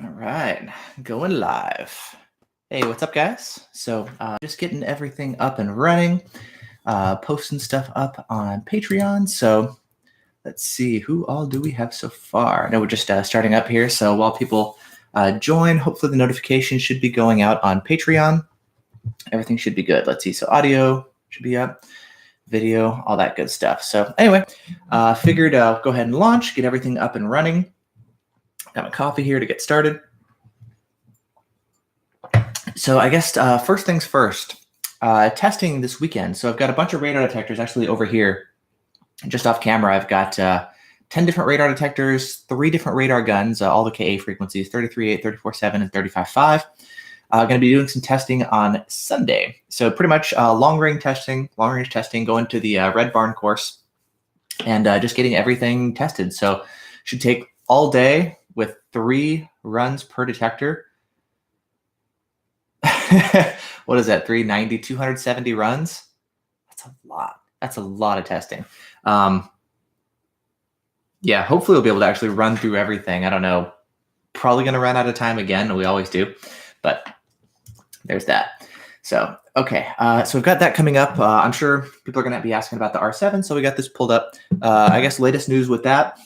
All right, going live. Hey, what's up, guys? So just getting everything up and running, posting stuff up on Patreon. So let's see, who all do we have so far? I know we're just starting up here. So while people join, hopefully the notification should be going out on Patreon. Everything should be good. Let's see. So audio should be up, video, all that good stuff. So anyway, figured I'll go ahead and launch, get everything up and running. Got my coffee here to get started. So I guess first things first, testing this weekend. So I've got a bunch of radar detectors actually over here, just off camera. I've got 10 different radar detectors, 3 different radar guns, all the Ka frequencies, 33.8, 34.7, and 35.5. Going to be doing some testing on Sunday. So pretty much long-range testing, going to the Red Barn course and just getting everything tested. So should take all day with 3 runs per detector. What is that? 390, 270 runs? That's a lot. That's a lot of testing. Yeah, hopefully we'll be able to actually run through everything. I don't know. Probably going to run out of time again. We always do. But there's that. So, okay. So we've got that coming up. I'm sure people are going to be asking about the R7. So we got this pulled up. I guess latest news with that.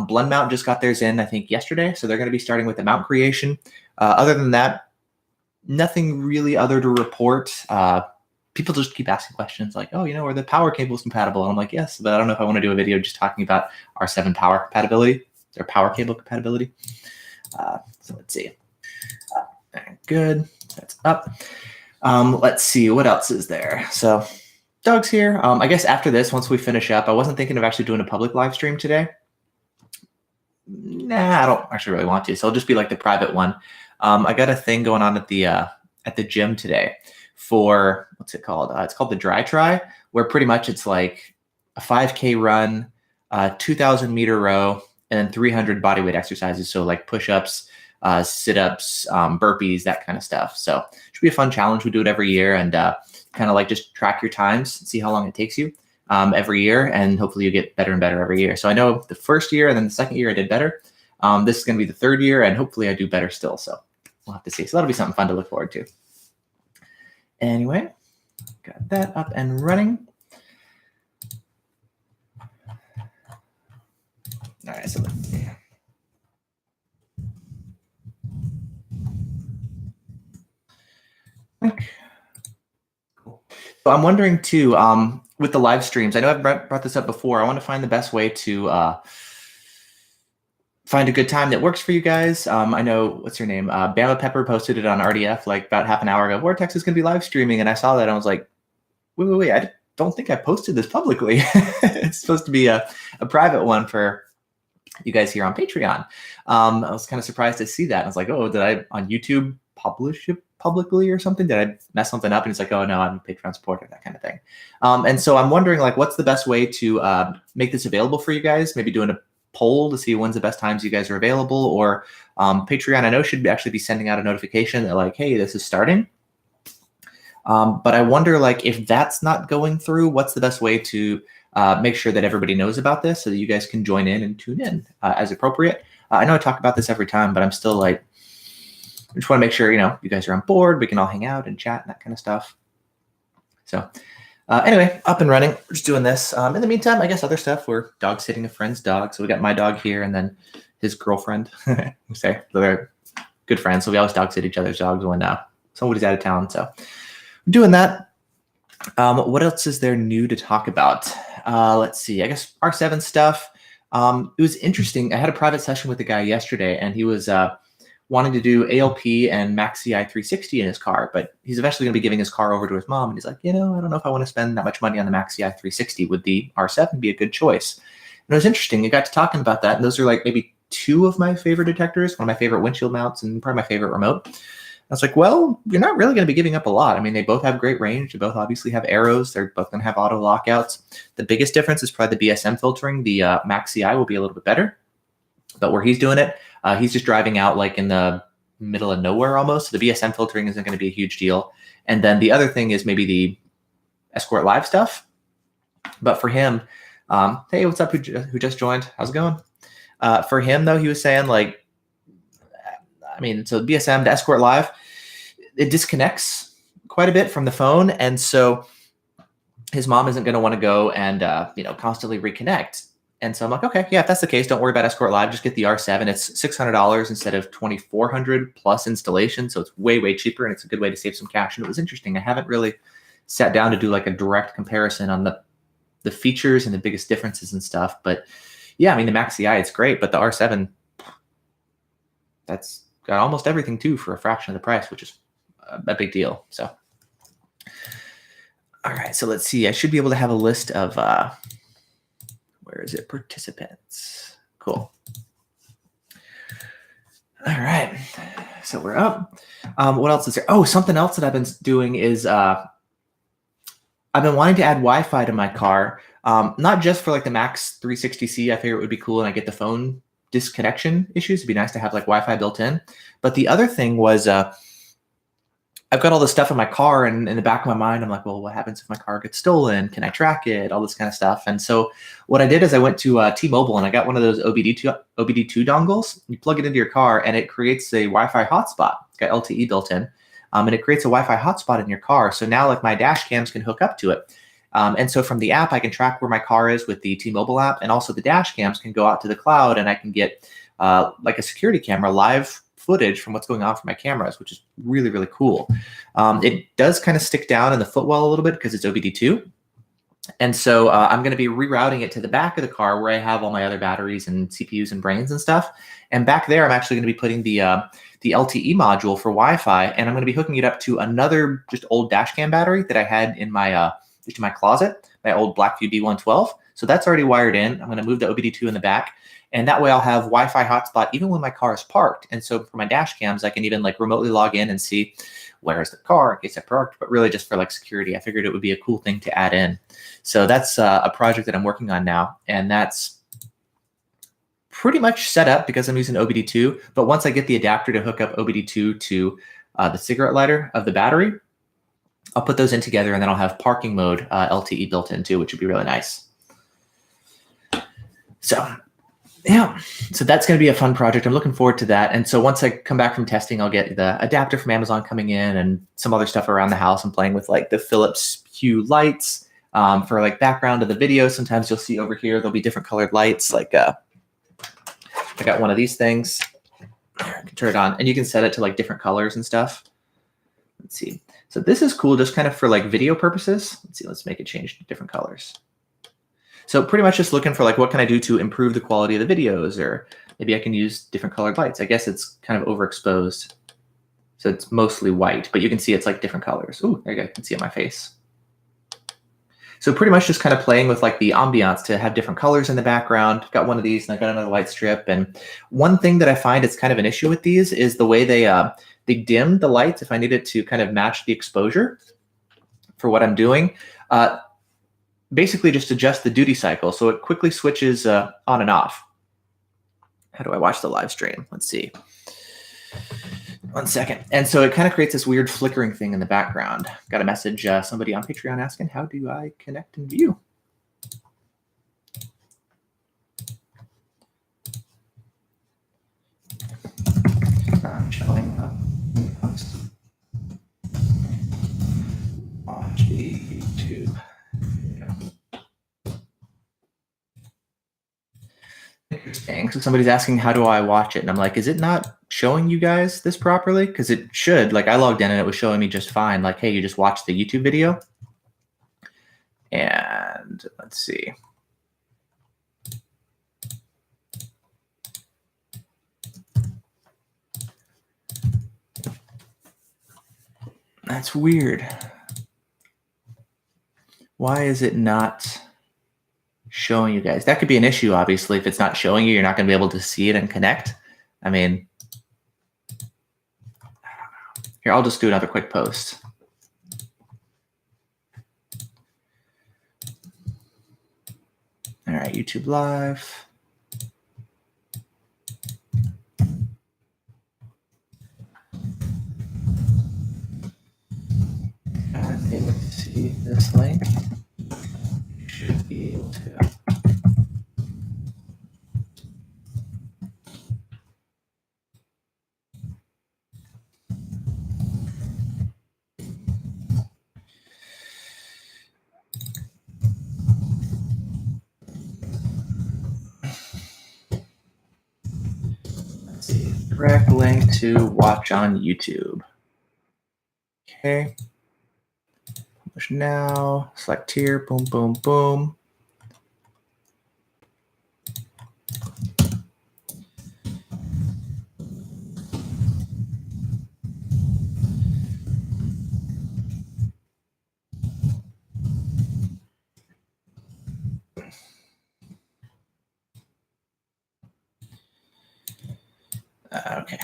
Blend Mount just got theirs in, I think, yesterday. So they're going to be starting with the mount creation. Other than that, nothing really other to report. People just keep asking questions like, oh, are the power cables compatible? And I'm like, yes, but I don't know if I want to do a video just talking about R7 power compatibility or power cable compatibility. So let's see. Good. That's up. Let's see. What else is there? So Doug's here. I guess after this, once we finish up, I wasn't thinking of actually doing a public live stream today. Nah, I don't actually really want to. So it'll just be like the private one. I got a thing going on at the gym today for, what's it called? It's called the Dry Try, where pretty much it's like a 5K run, 2,000 meter row, and then 300 bodyweight exercises. So like push-ups, sit-ups, burpees, that kind of stuff. So it should be a fun challenge. We do it every year and kind of like just track your times and see how long it takes you every year. And hopefully you get better and better every year. So I know the first year and then the second year I did better. This is going to be the third year and hopefully I do better still. So we'll have to see. So that'll be something fun to look forward to. Anyway, got that up and running. All right, so let's see. Cool. So I'm wondering too, with the live streams, I know I've brought this up before. I want to find the best way to find a good time that works for you guys. I know, what's your name? Bama Pepper posted it on RDF like about half an hour ago. Vortex is going to be live streaming. And I saw that and I was like, wait. I don't think I posted this publicly. It's supposed to be a private one for you guys here on Patreon. I was kind of surprised to see that. I was like, oh, did I on YouTube publish it publicly or something? Did I mess something up? And it's like, oh no, I'm a Patreon supporter, that kind of thing. And so I'm wondering like, what's the best way to make this available for you guys? Maybe doing a poll to see when's the best times you guys are available, or Patreon I know should actually be sending out a notification that like, hey, this is starting. But I wonder like if that's not going through, what's the best way to make sure that everybody knows about this so that you guys can join in and tune in as appropriate. I know I talk about this every time, but I'm still like, I just want to make sure, you guys are on board. We can all hang out and chat and that kind of stuff. So anyway, up and running. We're just doing this. In the meantime, I guess other stuff. We're dog sitting a friend's dog. So we got my dog here and then his girlfriend. We say they're good friends. So we always dog sit each other's dogs when somebody's out of town. So we're doing that. What else is there new to talk about? Let's see. I guess R7 stuff. It was interesting. I had a private session with a guy yesterday, and he was wanting to do ALP and Maxi i360 in his car, but he's eventually going to be giving his car over to his mom. And he's like, I don't know if I want to spend that much money on the Maxi i360. Would the R7 be a good choice? And it was interesting. We got to talking about that, and those are like maybe 2 of my favorite detectors, one of my favorite windshield mounts, and probably my favorite remote. I was like, well, you're not really going to be giving up a lot. I mean, they both have great range. They both obviously have arrows. They're both going to have auto lockouts. The biggest difference is probably the BSM filtering. The Maxi I will be a little bit better. But where he's doing it, he's just driving out like in the middle of nowhere almost. So the BSM filtering isn't going to be a huge deal. And then the other thing is maybe the Escort Live stuff. But for him, hey, what's up? Who just joined? How's it going? For him, though, he was saying like, I mean, so BSM to Escort Live, it disconnects quite a bit from the phone. And so his mom isn't going to want to go and, constantly reconnect. And so I'm like, okay, yeah, if that's the case, don't worry about Escort Live. Just get the R7. It's $600 instead of $2,400 plus installation. So it's way, way cheaper. And it's a good way to save some cash. And it was interesting. I haven't really sat down to do like a direct comparison on the features and the biggest differences and stuff. But yeah, I mean, the Max CI, it's great. But the R7, that's got almost everything too for a fraction of the price, which is a big deal. So, all right, so let's see. I should be able to have a list of, where is it? Participants. Cool. All right, so we're up. What else is there? Oh, something else that I've been doing is I've been wanting to add Wi-Fi to my car, not just for like the Max 360C. I figure it would be cool, and I get the phone disconnection issues. It'd be nice to have like Wi-Fi built in. But the other thing was I've got all this stuff in my car, and in the back of my mind, I'm like, well, what happens if my car gets stolen? Can I track it? All this kind of stuff. And so what I did is I went to T-Mobile, and I got one of those OBD2 dongles. You plug it into your car, and it creates a Wi-Fi hotspot. It's got LTE built in, and it creates a Wi-Fi hotspot in your car. So now like my dash cams can hook up to it. And so from the app, I can track where my car is with the T-Mobile app, and also the dash cams can go out to the cloud, and I can get like a security camera live footage from what's going on from my cameras, which is really, really cool. It does kind of stick down in the footwell a little bit because it's OBD2. And so I'm going to be rerouting it to the back of the car where I have all my other batteries and CPUs and brains and stuff. And back there, I'm actually going to be putting the LTE module for Wi-Fi, and I'm going to be hooking it up to another just old dash cam battery that I had in my just in my closet, my old Blackview B112. So that's already wired in. I'm going to move the OBD2 in the back. And that way I'll have Wi-Fi hotspot even when my car is parked. And so for my dash cams, I can even like remotely log in and see where is the car in case I parked, but really just for like security. I figured it would be a cool thing to add in. So that's a project that I'm working on now. And that's pretty much set up because I'm using OBD2. But once I get the adapter to hook up OBD2 to the cigarette lighter of the battery, I'll put those in together, and then I'll have parking mode LTE built in too, which would be really nice. So yeah, so that's going to be a fun project. I'm looking forward to that. And so once I come back from testing, I'll get the adapter from Amazon coming in and some other stuff around the house. I'm playing with like the Philips Hue lights for like background of the video. Sometimes you'll see over here, there'll be different colored lights. Like I got one of these things. I can turn it on and you can set it to like different colors and stuff. Let's see. So this is cool just kind of for like video purposes. Let's see, let's make it change to different colors. So pretty much just looking for like, what can I do to improve the quality of the videos? Or maybe I can use different colored lights. I guess it's kind of overexposed. So it's mostly white, but you can see it's like different colors. Ooh, there you go, you can see it on my face. So pretty much just kind of playing with like the ambiance to have different colors in the background. I've got one of these and I've got another light strip. And one thing that I find it's kind of an issue with these is the way they dim the lights if I need it to kind of match the exposure for what I'm doing. Basically just adjust the duty cycle. So it quickly switches on and off. How do I watch the live stream? Let's see. 1 second. And so it kind of creates this weird flickering thing in the background. Got a message, somebody on Patreon asking, how do I connect and view? I'm showing up. On YouTube. Interesting. So somebody's asking, how do I watch it? And I'm like, is it not showing you guys this properly? Because it should. Like I logged in and it was showing me just fine. Like, hey, you just watched the YouTube video. And let's see. That's weird. Why is it not showing you guys? That could be an issue, obviously. If it's not showing you, you're not going to be able to see it and connect. I mean, here, I'll just do another quick post. All right, YouTube Live. I'm able to see this link. You should be able to. let's see, direct link to watch on YouTube. Okay. Publish now, select here, boom, boom, boom. Okay.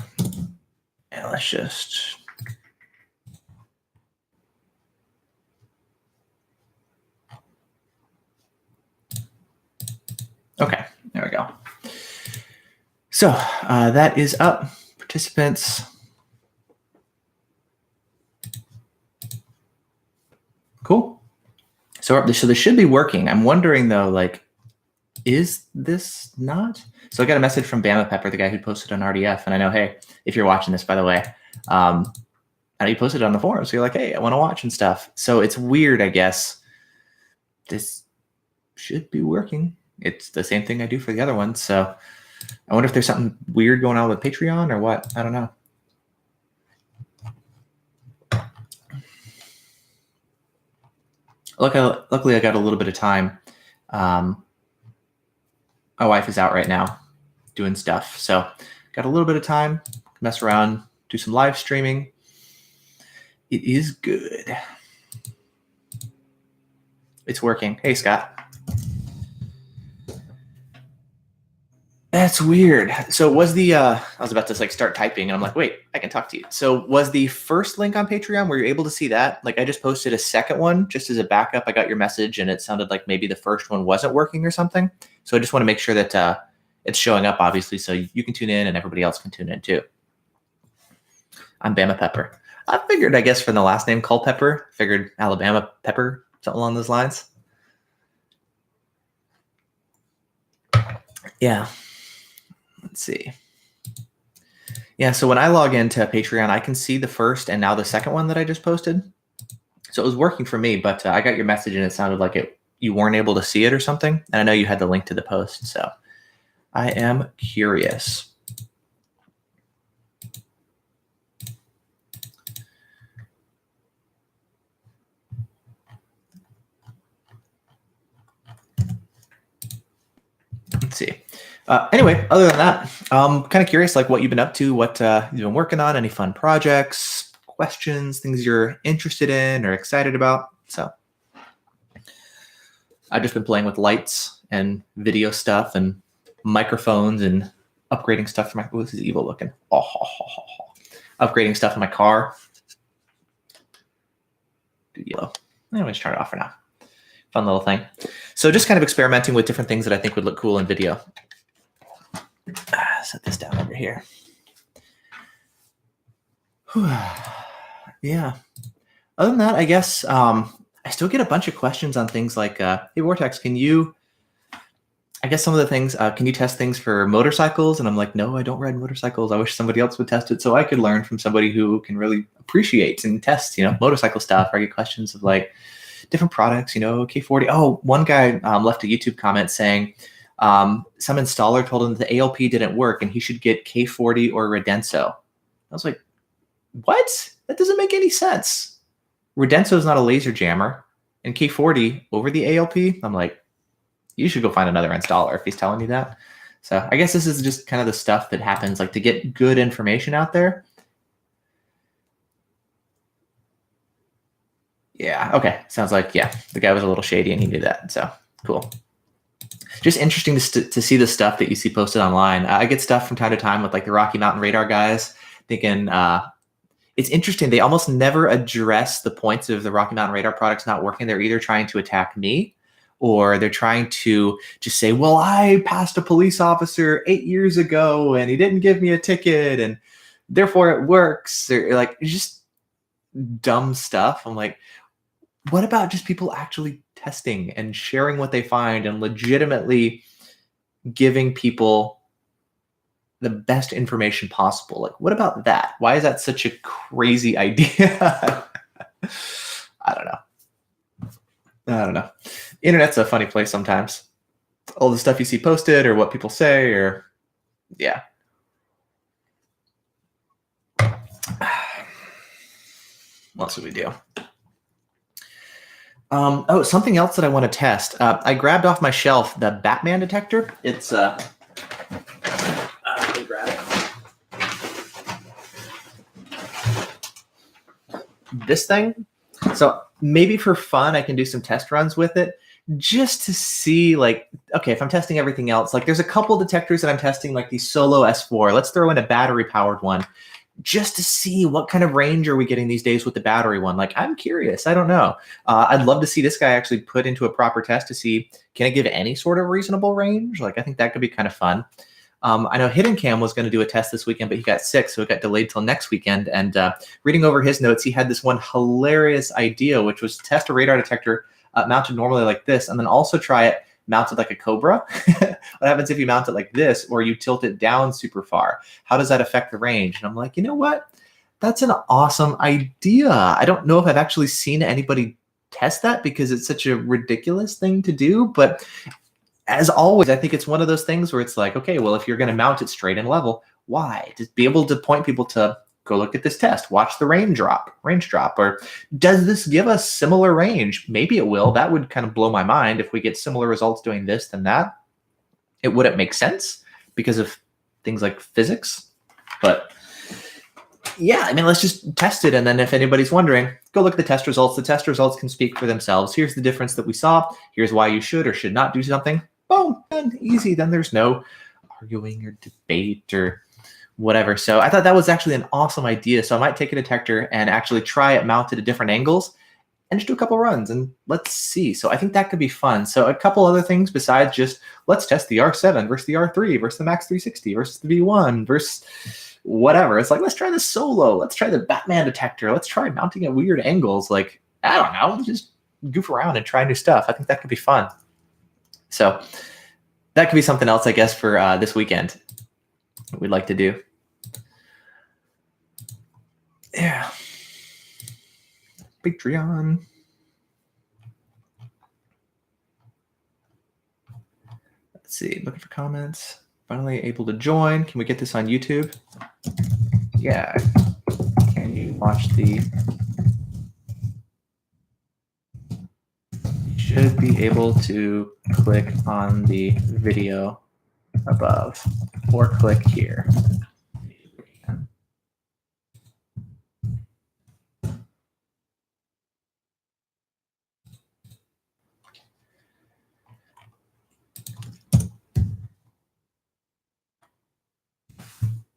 And let's just. Okay, there we go. So that is up. Participants. Cool. So this should be working. I'm wondering though, like, is this not? So I got a message from Bama Pepper, the guy who posted on RDF, and I know, hey, if you're watching this, by the way, I know you posted it on the forum, so you're like, hey, I want to watch and stuff. So it's weird, I guess. This should be working. It's the same thing I do for the other ones. So I wonder if there's something weird going on with Patreon or what. I don't know. Luckily, I got a little bit of time. My wife is out right now doing stuff. So got a little bit of time, mess around, do some live streaming. It is good. It's working. Hey, Scott. That's weird. So was the I was about to like start typing and I'm like, wait, I can talk to you. So was the first link on Patreon, were you able to see that? Like I just posted a second one just as a backup. I got your message and it sounded like maybe the first one wasn't working or something. So I just want to make sure that it's showing up, obviously, so you can tune in and everybody else can tune in too. I'm Bama Pepper. I figured, I guess, from the last name Culpepper, figured Alabama Pepper, something along those lines. Yeah. Let's see. Yeah, so when I log into Patreon, I can see the first and now the second one that I just posted. So it was working for me, but I got your message and it sounded like you weren't able to see it or something. And I know you had the link to the post, so I am curious. Let's see. Anyway, other than that, I'm kind of curious, like what you've been up to, what you've been working on, any fun projects, questions, things you're interested in or excited about. So I've just been playing with lights and video stuff and microphones and upgrading stuff for my, oh, this is evil looking. Upgrading stuff in my car. Do yellow. Anyways, turn it off for now. Fun little thing. So just kind of experimenting with different things that I think would look cool in video. Set this down over here. Yeah. Other than that, I guess I still get a bunch of questions on things like, hey, Vortex, can you, I guess some of the things, can you test things for motorcycles? And I'm like, no, I don't ride motorcycles. I wish somebody else would test it so I could learn from somebody who can really appreciate and test, motorcycle stuff. Or I get questions of like different products, K40. Oh, one guy left a YouTube comment saying some installer told him the ALP didn't work and he should get K40 or Redenso. I was like, what? That doesn't make any sense. Redenso is not a laser jammer, and K40 over the ALP. I'm like, you should go find another installer if he's telling you that. So I guess this is just kind of the stuff that happens, like to get good information out there. Yeah. Okay. Sounds like, yeah, the guy was a little shady and he knew that. So cool. Just interesting to see the stuff that you see posted online. I get stuff from time to time with like the Rocky Mountain Radar guys thinking, it's interesting. They almost never address the points of the Rocky Mountain Radar products not working. They're either trying to attack me or they're trying to just say, well, I passed a police officer 8 years ago and he didn't give me a ticket and therefore it works. They're like, just dumb stuff. I'm like, what about just people actually testing and sharing what they find and legitimately giving people the best information possible? Like, what about that? Why is that such a crazy idea? I don't know. Internet's a funny place sometimes. All the stuff you see posted or what people say or, yeah. What else do we do? Oh, something else that I want to test. I grabbed off my shelf the Batman detector. It's let me grab it. This thing. So maybe for fun, I can do some test runs with it just to see, like, okay, if I'm testing everything else, like there's a couple detectors that I'm testing, like the Solo S4. Let's throw in a battery-powered one just to see what kind of range are we getting these days with the battery one. Like, I'm curious. I don't know. I'd love to see this guy actually put into a proper test to see, can it give any sort of reasonable range? Like, I think that could be kind of fun. I know Hidden Cam was going to do a test this weekend, but he got sick, so it got delayed till next weekend. And reading over his notes, he had this one hilarious idea, which was to test a radar detector mounted normally like this, and then also try it mounted like a Cobra. What happens if you mount it like this, or you tilt it down super far? How does that affect the range? And I'm like, you know what? That's an awesome idea. I don't know if I've actually seen anybody test that because it's such a ridiculous thing to do, but as always, I think it's one of those things where it's like, okay, well, if you're going to mount it straight and level, why? Just be able to point people to go look at this test, watch the range drop, or does this give us similar range? Maybe it will. That would kind of blow my mind if we get similar results doing this than that. It wouldn't make sense because of things like physics. But yeah, I mean, let's just test it. And then if anybody's wondering, go look at the test results. The test results can speak for themselves. Here's the difference that we saw. Here's why you should or should not do something. Boom, and easy. Then there's no arguing or debate or whatever. So I thought that was actually an awesome idea. So I might take a detector and actually try it mounted at different angles and just do a couple runs and let's see. So I think that could be fun. So a couple other things besides just let's test the R7 versus the R3 versus the Max 360 versus the V1 versus whatever. It's like, let's try the Solo. Let's try the Batman detector. Let's try mounting at weird angles. Like, I don't know, just goof around and try new stuff. I think that could be fun. So that could be something else, I guess, for this weekend that we'd like to do. Yeah. Patreon. Let's see, looking for comments. Finally able to join. Can we get this on YouTube? Yeah. Can you watch the... You should be able to click on the video above or click here.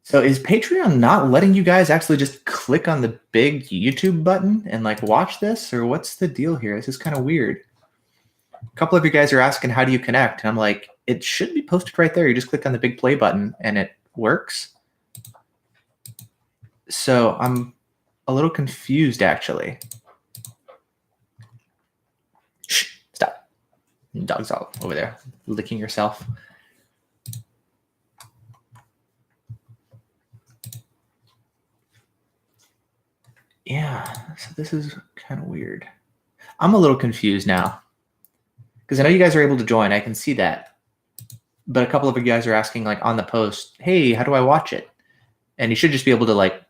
So is Patreon not letting you guys actually just click on the big YouTube button and like watch this, or what's the deal here? This is kind of weird. A couple of you guys are asking, how do you connect? And I'm like, it should be posted right there. You just click on the big play button and it works. So I'm a little confused actually. Shh, stop. Dog's all over there licking yourself. Yeah, so this is kind of weird. I'm a little confused now because I know you guys are able to join. I can see that. But a couple of you guys are asking like on the post, hey, how do I watch it? And you should just be able to like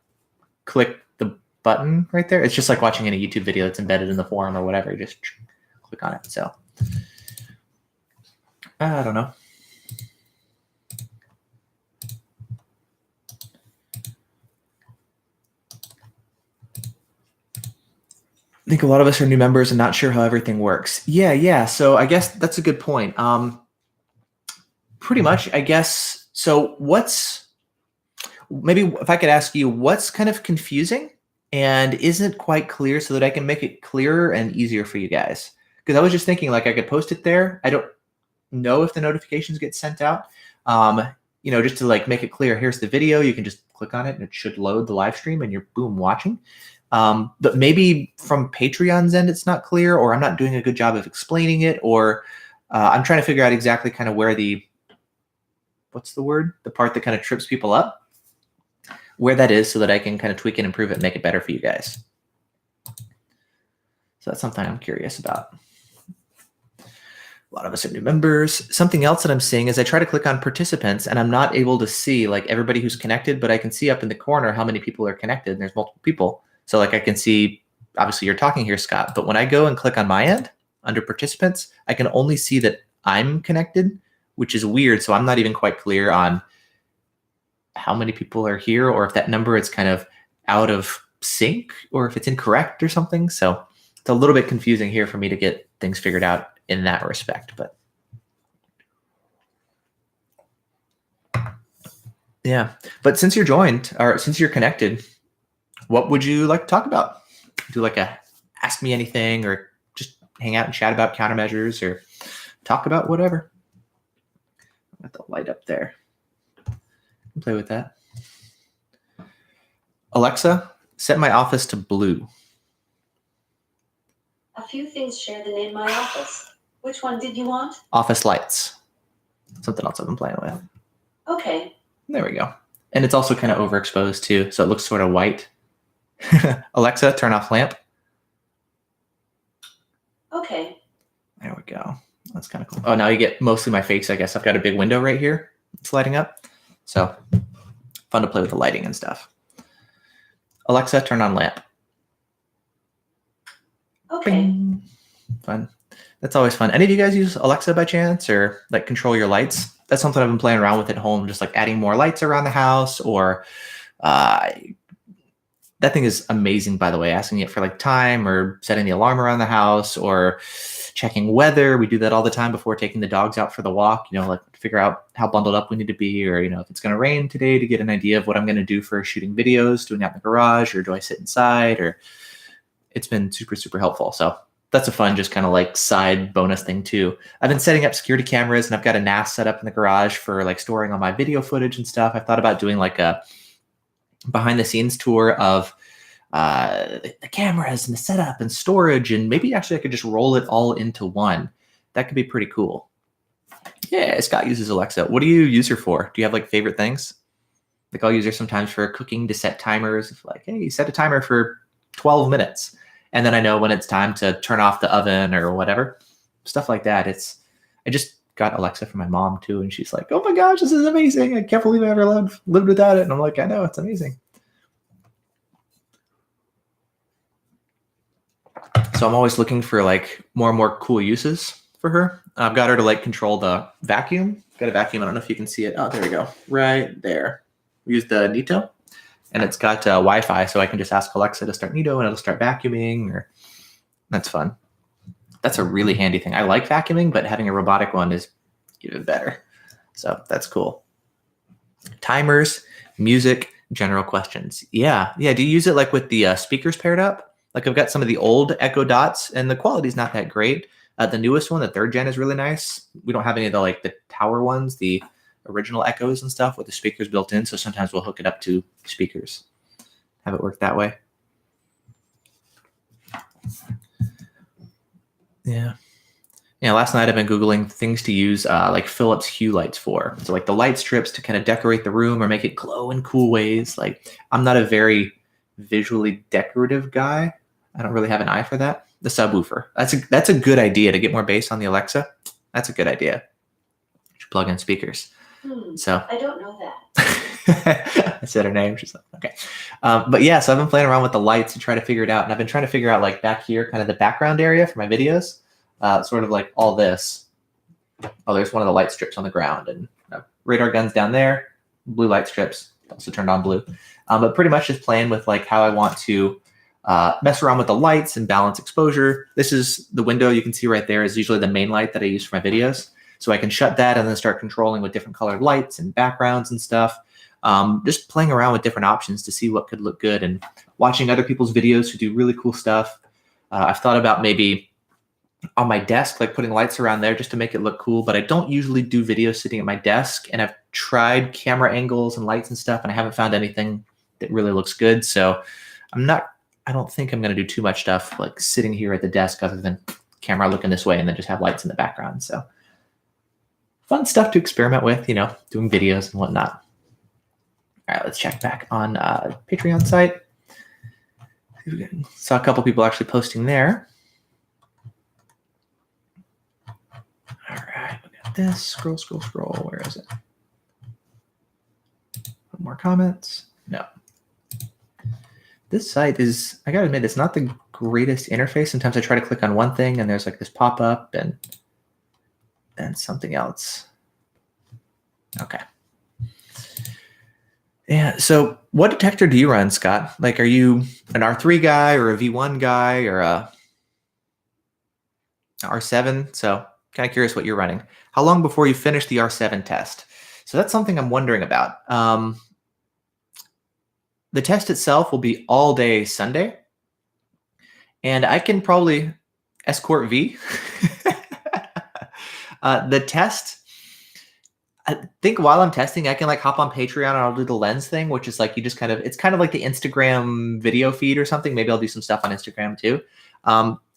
click the button right there. It's just like watching any YouTube video that's embedded in the forum or whatever. You just click on it. So I don't know. I think a lot of us are new members and not sure how everything works. Yeah. So I guess that's a good point. Pretty much, I guess. So maybe if I could ask you, what's kind of confusing and isn't quite clear so that I can make it clearer and easier for you guys? Because I was just thinking like I could post it there. I don't know if the notifications get sent out. Just to like make it clear, here's the video. You can just click on it and it should load the live stream and you're boom watching. But maybe from Patreon's end, it's not clear, or I'm not doing a good job of explaining it, or I'm trying to figure out exactly kind of where the part that kind of trips people up, where that is so that I can kind of tweak and improve it and make it better for you guys. So that's something I'm curious about. A lot of us are new members. Something else that I'm seeing is I try to click on participants and I'm not able to see like everybody who's connected, but I can see up in the corner how many people are connected and there's multiple people. So like I can see obviously you're talking here, Scott, but when I go and click on my end under participants, I can only see that I'm connected, which is weird. So I'm not even quite clear on how many people are here, or if that number is kind of out of sync, or if it's incorrect or something. So it's a little bit confusing here for me to get things figured out in that respect. But yeah, but since you're joined, or since you're connected, what would you like to talk about? Do like a ask me anything, or just hang out and chat about countermeasures, or talk about whatever. Got the light up there. Play with that. Alexa, set my office to blue. A few things shared in my office. Which one did you want? Office lights. Something else I've been playing with. Okay. There we go. And it's also kind of overexposed too, so it looks sort of white. Alexa, turn off lamp. Okay. There we go. That's kind of cool. Oh, now you get mostly my face, I guess. I've got a big window right here. It's lighting up. So fun to play with the lighting and stuff. Alexa, turn on lamp. Okay. Bing. Fun. That's always fun. Any of you guys use Alexa by chance, or like control your lights? That's something I've been playing around with at home, just like adding more lights around the house, or that thing is amazing, by the way, asking it for like time, or setting the alarm around the house, or checking weather. We do that all the time before taking the dogs out for the walk, like figure out how bundled up we need to be, or, if it's going to rain today, to get an idea of what I'm going to do for shooting videos, doing out in the garage, or do I sit inside, or it's been super, super helpful. So that's a fun, just kind of like side bonus thing too. I've been setting up security cameras, and I've got a NAS set up in the garage for like storing all my video footage and stuff. I've thought about doing like a behind the scenes tour of the cameras and the setup and storage, and maybe actually I could just roll it all into one. That could be pretty cool. Yeah, Scott uses Alexa. What do you use her for? Do you have like favorite things? Like I'll use her sometimes for cooking, to set timers. Like, hey, set a timer for 12 minutes. And then I know when it's time to turn off the oven or whatever. Stuff like that. I just got Alexa from my mom too, and she's like, oh my gosh, this is amazing. I can't believe I ever lived without it. And I'm like, I know, it's amazing. So I'm always looking for like more and more cool uses for her. I've got her to like control the vacuum. Got a vacuum. I don't know if you can see it. Oh, there we go. Right there. We use the Nito, and it's got Wi-Fi, so I can just ask Alexa to start Nito, and it'll start vacuuming. Or that's fun. That's a really handy thing. I like vacuuming, but having a robotic one is even better. So that's cool. Timers, music, general questions. Yeah. Do you use it like with the speakers paired up? Like I've got some of the old Echo Dots, and the quality's not that great. The newest one, the 3rd gen, is really nice. We don't have any of the tower ones, the original Echoes and stuff with the speakers built in. So sometimes we'll hook it up to speakers, have it work that way. Yeah. Last night I've been Googling things to use like Philips Hue lights for. So like the light strips to kind of decorate the room or make it glow in cool ways. Like I'm not a very visually decorative guy. I don't really have an eye for that. The subwoofer. That's a good idea to get more bass on the Alexa. That's a good idea. You should plug in speakers. So I don't know that. I said her name. She's like, okay. But yeah, so I've been playing around with the lights to try to figure it out. And I've been trying to figure out like back here, kind of the background area for my videos, sort of like all this. Oh, there's one of the light strips on the ground, and radar guns down there, blue light strips, also turned on blue. But pretty much just playing with like how I want to mess around with the lights and balance exposure. This is the window you can see right there is usually the main light that I use for my videos. So I can shut that and then start controlling with different colored lights and backgrounds and stuff. Just playing around with different options to see what could look good, and watching other people's videos who do really cool stuff. I've thought about maybe on my desk, like putting lights around there just to make it look cool, but I don't usually do videos sitting at my desk, and I've tried camera angles and lights and stuff, and I haven't found anything that really looks good. So I don't think I'm going to do too much stuff like sitting here at the desk other than camera looking this way and then just have lights in the background. So fun stuff to experiment with, doing videos and whatnot. All right, let's check back on Patreon site. Saw a couple people actually posting there. All right, we got this. Scroll. Where is it? More comments? No. This site is, I gotta admit, it's not the greatest interface. Sometimes I try to click on one thing and there's like this pop-up and something else. Okay. Yeah. So what detector do you run, Scott? Like, are you an R3 guy or a V1 guy or a R7? So kind of curious what you're running. How long before you finish the R7 test? So that's something I'm wondering about. The test itself will be all day Sunday, and I can probably escort V. The test, I think while I'm testing, I can like hop on Patreon and I'll do the lens thing, which is like you just kind of, it's kind of like the Instagram video feed or something. Maybe I'll do some stuff on Instagram too.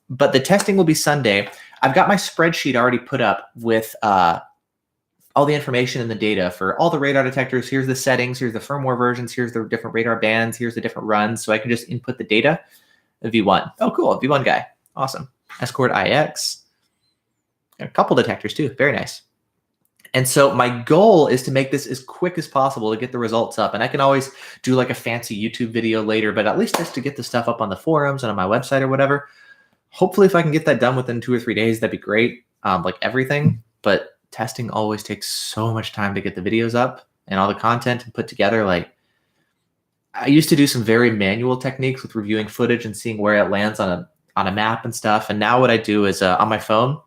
But the testing will be Sunday. I've got my spreadsheet already put up with all the information and the data for all the radar detectors. Here's the settings, here's the firmware versions, here's the different radar bands, here's the different runs. So I can just input the data. V1. Oh, cool. V1 guy. Awesome. Escort IX. A couple detectors too. Very nice. And so my goal is to make this as quick as possible to get the results up. And I can always do like a fancy YouTube video later, but at least just to get the stuff up on the forums and on my website or whatever. Hopefully if I can get that done within 2 or 3 days, that'd be great. Like everything, but testing always takes so much time to get the videos up and all the content and put together. Like I used to do some very manual techniques with reviewing footage and seeing where it lands on a map and stuff. And now what I do is on my phone,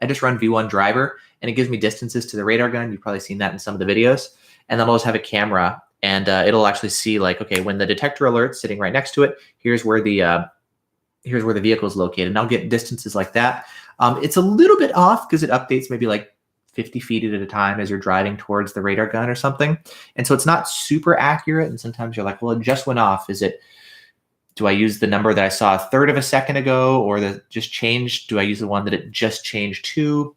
I just run V1 driver and it gives me distances to the radar gun. You've probably seen that in some of the videos. And then I'll just have a camera and it'll actually see like, okay, when the detector alert's sitting right next to it, here's where the vehicle is located. And I'll get distances like that. It's a little bit off because it updates maybe like 50 feet at a time as you're driving towards the radar gun or something. And so it's not super accurate. And sometimes you're like, well, it just went off. Do I use the number that I saw a third of a second ago or that just changed? Do I use the one that it just changed to?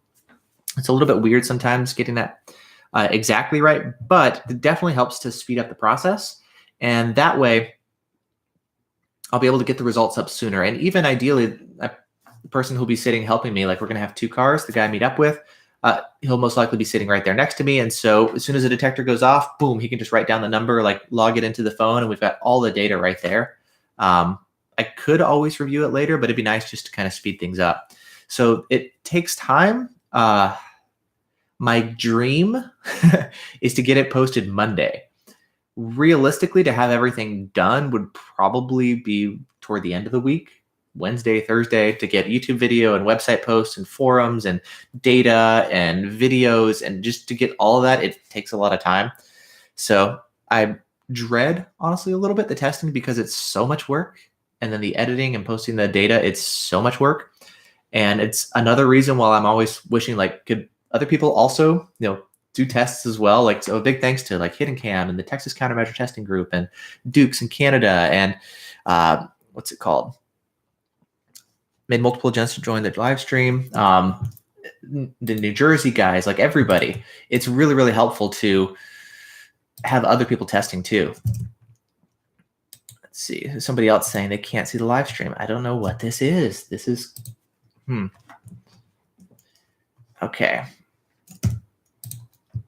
It's a little bit weird sometimes getting that exactly right, but it definitely helps to speed up the process. And that way I'll be able to get the results up sooner. And even ideally, the person who'll be sitting helping me, like we're going to have 2 cars, the guy I meet up with, he'll most likely be sitting right there next to me. And so as soon as the detector goes off, boom, he can just write down the number, like log it into the phone, and we've got all the data right there. I could always review it later, but it'd be nice just to kind of speed things up. So it takes time. My dream is to get it posted Monday. Realistically, to have everything done would probably be toward the end of the week, Wednesday, Thursday, to get YouTube video and website posts and forums and data and videos, and just to get all of that, it takes a lot of time. So I dread, honestly, a little bit the testing because it's so much work. And then the editing and posting the data, it's so much work. And it's another reason why I'm always wishing, like, could other people also, do tests as well? Like, so a big thanks to like Hidden Cam and the Texas Countermeasure Testing Group and Dukes in Canada and what's it called? Made multiple attempts to join the live stream. The New Jersey guys, like everybody. It's really, really helpful to have other people testing too. Let's see. There's somebody else saying they can't see the live stream. I don't know what this is. This is, okay.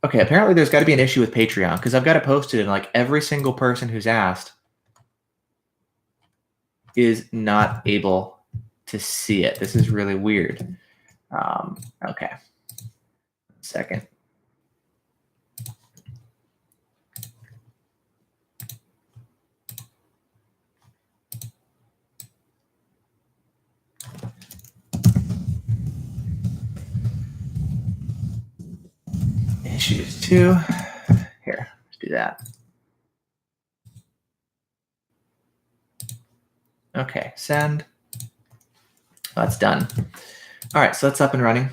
Okay, apparently there's got to be an issue with Patreon because I've got it posted and like every single person who's asked is not able to see it. This is really weird. Okay. Second. Issues 2. Here, let's do that. Okay, send. That's done. All right, so that's up and running.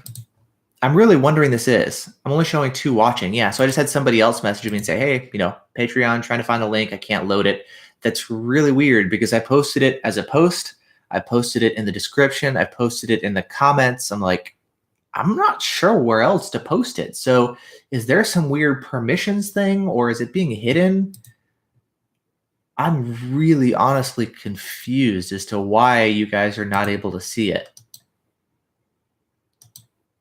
I'm really wondering this is. I'm only showing 2 watching. Yeah, so I just had somebody else message me and say, hey, Patreon, trying to find the link. I can't load it. That's really weird because I posted it as a post. I posted it in the description. I posted it in the comments. I'm like, I'm not sure where else to post it. So is there some weird permissions thing or is it being hidden? I'm really honestly confused as to why you guys are not able to see it.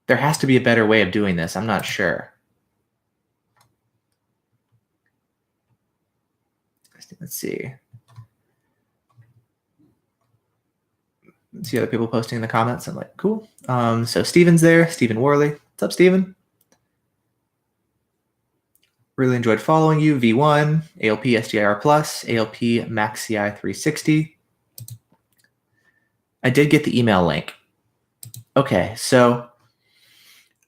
There has to be a better way of doing this. I'm not sure. Let's see. See other people posting in the comments. I'm like, cool. So Steven's there. Steven Worley. What's up, Steven? Really enjoyed following you. V1, ALP SDIR Plus, ALP Max CI 360. I did get the email link. Okay, so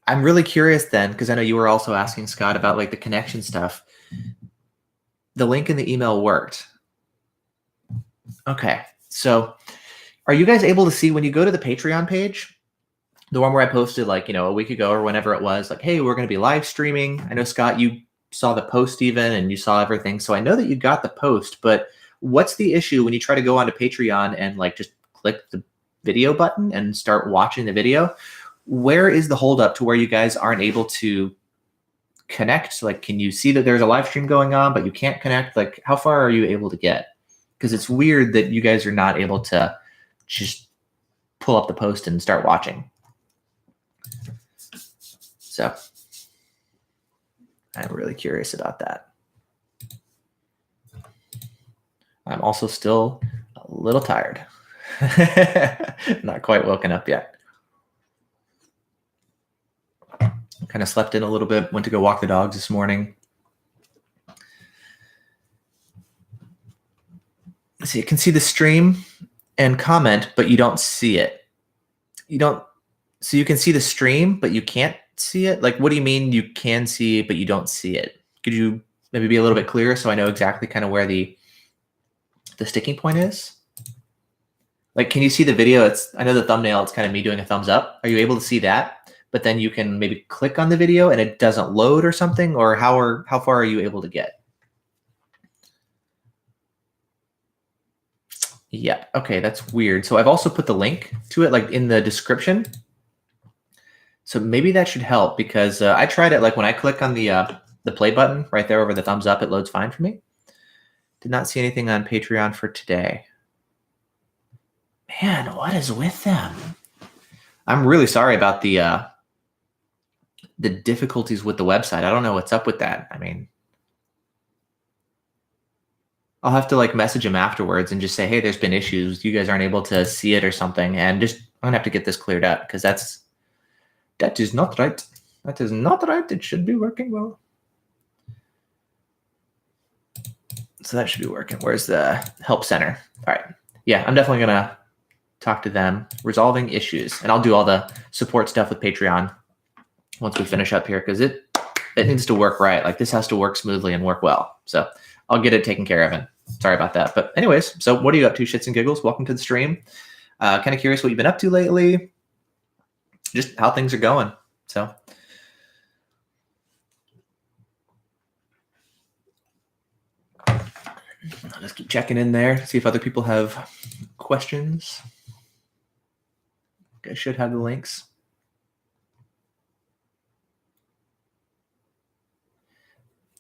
I'm really curious then, because I know you were also asking Scott about like the connection stuff. The link in the email worked. Okay, so are you guys able to see when you go to the Patreon page, the one where I posted like, a week ago or whenever it was, like, hey, we're going to be live streaming. I know, Scott, you saw the post even and you saw everything. So I know that you got the post, but what's the issue when you try to go onto Patreon and like just click the video button and start watching the video? Where is the holdup to where you guys aren't able to connect? Like, can you see that there's a live stream going on, but you can't connect? Like, how far are you able to get? Because it's weird that you guys are not able to just pull up the post and start watching. So I'm really curious about that. I'm also still a little tired. Not quite woken up yet. Kind of slept in a little bit, went to go walk the dogs this morning. So you can see the stream and comment, but you don't see it. So you can see the stream, but you can't see it? Like, what do you mean you can see it, but you don't see it? Could you maybe be a little bit clearer so I know exactly kind of where the sticking point is? Like, can you see the video? I know the thumbnail, it's kind of me doing a thumbs up. Are you able to see that? But then you can maybe click on the video and it doesn't load or something? Or how far are you able to get? Yeah, okay, that's weird. So I've also put the link to it like in the description. So maybe that should help because I tried it like when I click on the play button right there over the thumbs up, it loads fine for me. Did not see anything on Patreon for today. Man, what is with them? I'm really sorry about the difficulties with the website. I don't know what's up with that. I mean, I'll have to like message them afterwards and just say, hey, there's been issues. You guys aren't able to see it or something. And I'm gonna have to get this cleared up because that is not right. That is not right. It should be working well. So that should be working. Where's the help center? All right. Yeah, I'm definitely going to talk to them. Resolving issues. And I'll do all the support stuff with Patreon once we finish up here because it needs to work right. Like, this has to work smoothly and work well. So I'll get it taken care of. And sorry about that. But anyways, so what are you up to, shits and giggles? Welcome to the stream. Kind of curious what you've been up to lately. Just how things are going. So I'll just keep checking in there, see if other people have questions. I should have the links.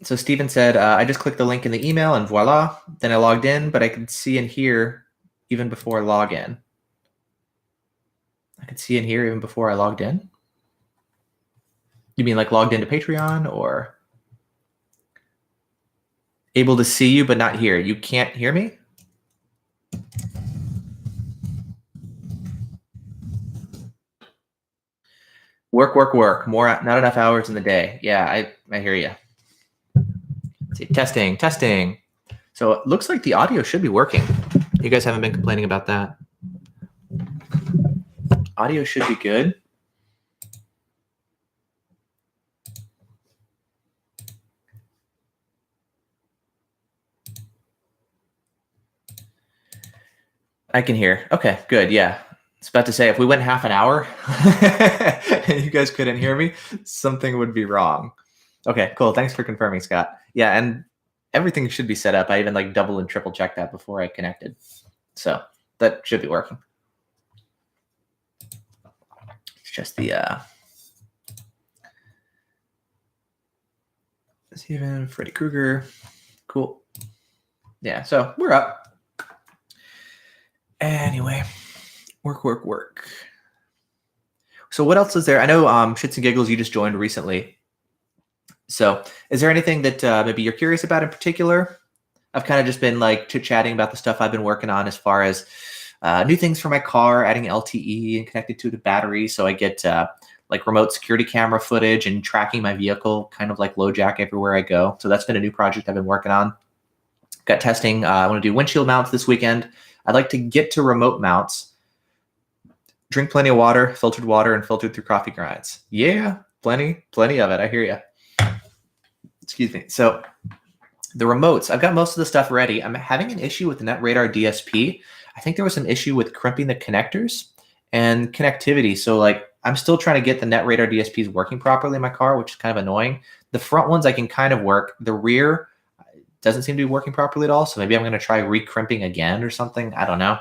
So Steven said, I just clicked the link in the email and voila. Then I logged in, but I could see and hear even before login. I could see and hear even before I logged in. You mean like logged into Patreon or able to see you but not hear? You can't hear me? Work. Not enough hours in the day. Yeah, I hear you. Let's see, testing. So it looks like the audio should be working. You guys haven't been complaining about that. Audio should be good. I can hear. Okay, good. Yeah. I was about to say, if we went half an hour and you guys couldn't hear me, something would be wrong. Okay, cool. Thanks for confirming, Scott. Yeah, and everything should be set up. I even like double and triple checked that before I connected. So that should be working. It's just the Steven, Freddy Krueger. Cool. Yeah, so we're up. Anyway, work. So what else is there? I know Shits and Giggles, you just joined recently. So is there anything that maybe you're curious about in particular? I've kind of just been like chit-chatting about the stuff I've been working on as far as New things for my car, adding LTE and connected to the battery, so I get like remote security camera footage and tracking my vehicle, kind of like LoJack everywhere I go. So that's been a new project I've been working on. Got testing. I want to do windshield mounts this weekend. I'd like to get to remote mounts. Drink plenty of water, and filtered through coffee grinds. Yeah, plenty of it. I hear you. Excuse me. So the remotes, I've got most of the stuff ready. I'm having an issue with the NetRadar DSP. I think there was some issue with crimping the connectors and connectivity. So like I'm still trying to get the NetRadar DSPs working properly in my car, which is kind of annoying. The front ones I can kind of work. The rear doesn't seem to be working properly at all. So maybe I'm going to try re-crimping again or something. I don't know.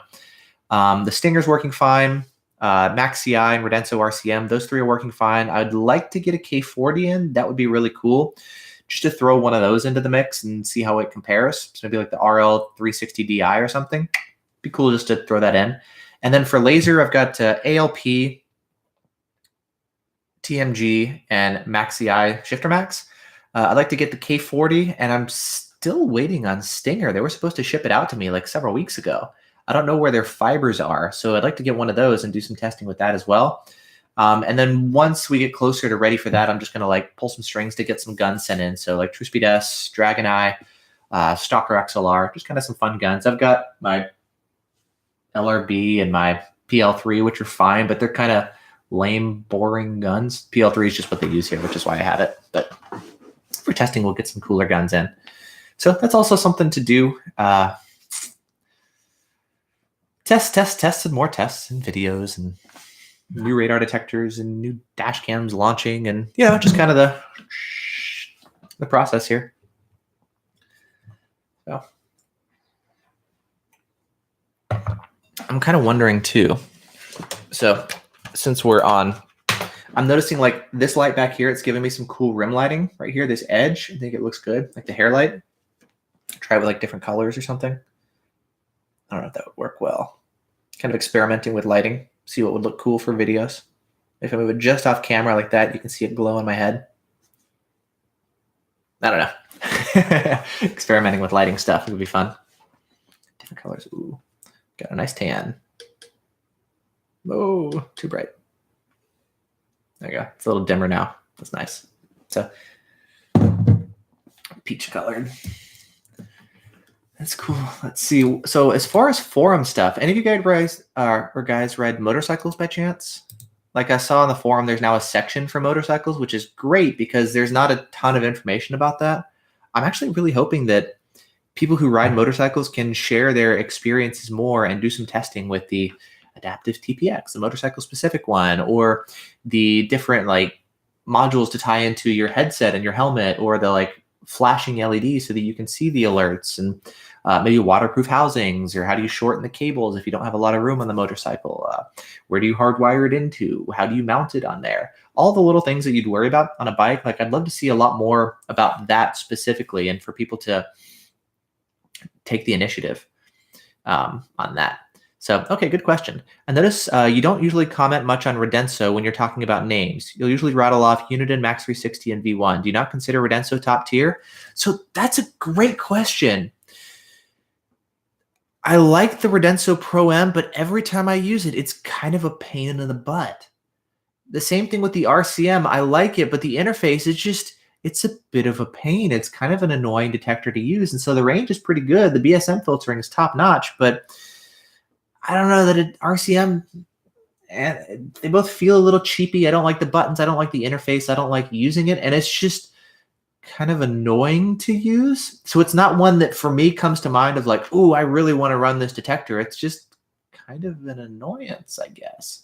The Stinger's working fine. Max CI and Redenso RCM, those three are working fine. I'd like to get a K40 in. That would be really cool. Just to throw one of those into the mix and see how it compares. So maybe like the RL360Di or something. Be cool just to throw that in. And then for laser, I've got ALP, TMG, and Max CI Shifter Max. I'd like to get the K40, and I'm still waiting on Stinger. They were supposed to ship it out to me like several weeks ago. I don't know where their fibers are, so I'd like to get one of those and do some testing with that as well. And then once we get closer to ready for that, I'm just going to like pull some strings to get some guns sent in. So like TrueSpeed S, Dragon Eye, Stalker XLR, just kind of some fun guns. I've got my LRB and my PL3, which are fine, but they're kind of lame, boring guns. PL3 is just what they use here, which is why I have it. But for testing, we'll get some cooler guns in. So that's also something to do. Tests, and more tests and videos and new radar detectors and new dash cams launching, and just kind of the process here. So I'm kind of wondering too. So since we're on, I'm noticing like this light back here, it's giving me some cool rim lighting right here. This edge, I think it looks good, like the hair light. Try with like different colors or something. I don't know if that would work well. Kind of experimenting with lighting, see what would look cool for videos. If I move it just off camera like that, you can see it glow in my head. I don't know. Experimenting with lighting stuff would be fun. Different colors. Ooh, got a nice tan. Oh, too bright. There you go. It's a little dimmer now. That's nice. So peach colored. That's cool. Let's see. So as far as forum stuff, any of you guys ride motorcycles by chance? Like I saw on the forum, there's now a section for motorcycles, which is great because there's not a ton of information about that. I'm actually really hoping that people who ride motorcycles can share their experiences more and do some testing with the adaptive TPX, the motorcycle specific one, or the different like modules to tie into your headset and your helmet, or the like flashing LEDs so that you can see the alerts, and maybe waterproof housings, or how do you shorten the cables if you don't have a lot of room on the motorcycle? Where do you hardwire it into? How do you mount it on there? All the little things that you'd worry about on a bike. Like I'd love to see a lot more about that specifically, and for people to take the initiative on that. So, okay, good question. I notice you don't usually comment much on Redenso when you're talking about names. You'll usually rattle off Uniden, Max 360, and V1. Do you not consider Redenso top tier? So that's a great question. I like the Redenso Pro M, but every time I use it, it's kind of a pain in the butt. The same thing with the RCM. I like it, but the interface is just, it's a bit of a pain. It's kind of an annoying detector to use. And so the range is pretty good. The BSM filtering is top notch, but I don't know that RCM, and they both feel a little cheapy. I don't like the buttons. I don't like the interface. I don't like using it. And it's just kind of annoying to use. So it's not one that for me comes to mind of like, oh, I really want to run this detector. It's just kind of an annoyance, I guess.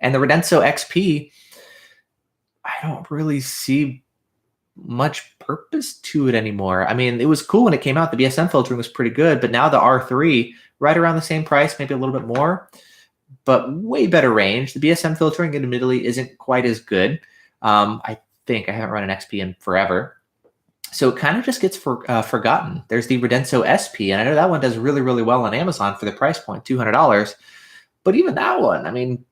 And the Redenso XP, I don't really see much purpose to it anymore. I mean, it was cool when it came out. The BSM filtering was pretty good, but now the R3, right around the same price, maybe a little bit more, but way better range. The BSM filtering, admittedly, isn't quite as good. I think I haven't run an XP in forever. So it kind of just gets forgotten. There's the Redenso SP, and I know that one does really, really well on Amazon for the price point, $200. But even that one, I mean,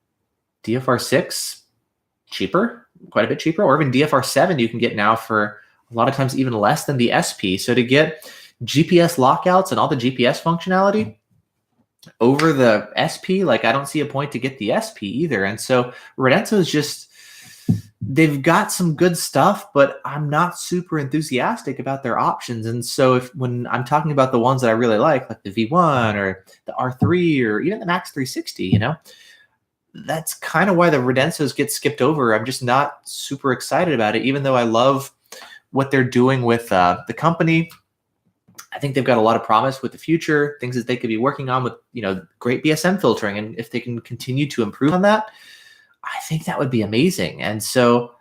DFR6, cheaper, quite a bit cheaper, or even DFR7 you can get now for a lot of times even less than the SP. So to get GPS lockouts and all the GPS functionality, over the SP. Like, I don't see a point to get the SP either. And so Redenso is just, they've got some good stuff, but I'm not super enthusiastic about their options. And so when I'm talking about the ones that I really like the V1 or the R3 or even the Max 360, that's kind of why the Redensos get skipped over. I'm just not super excited about it, even though I love what they're doing with the company. I think they've got a lot of promise with the future, things that they could be working on with, great BSM filtering. And if they can continue to improve on that, I think that would be amazing. And so,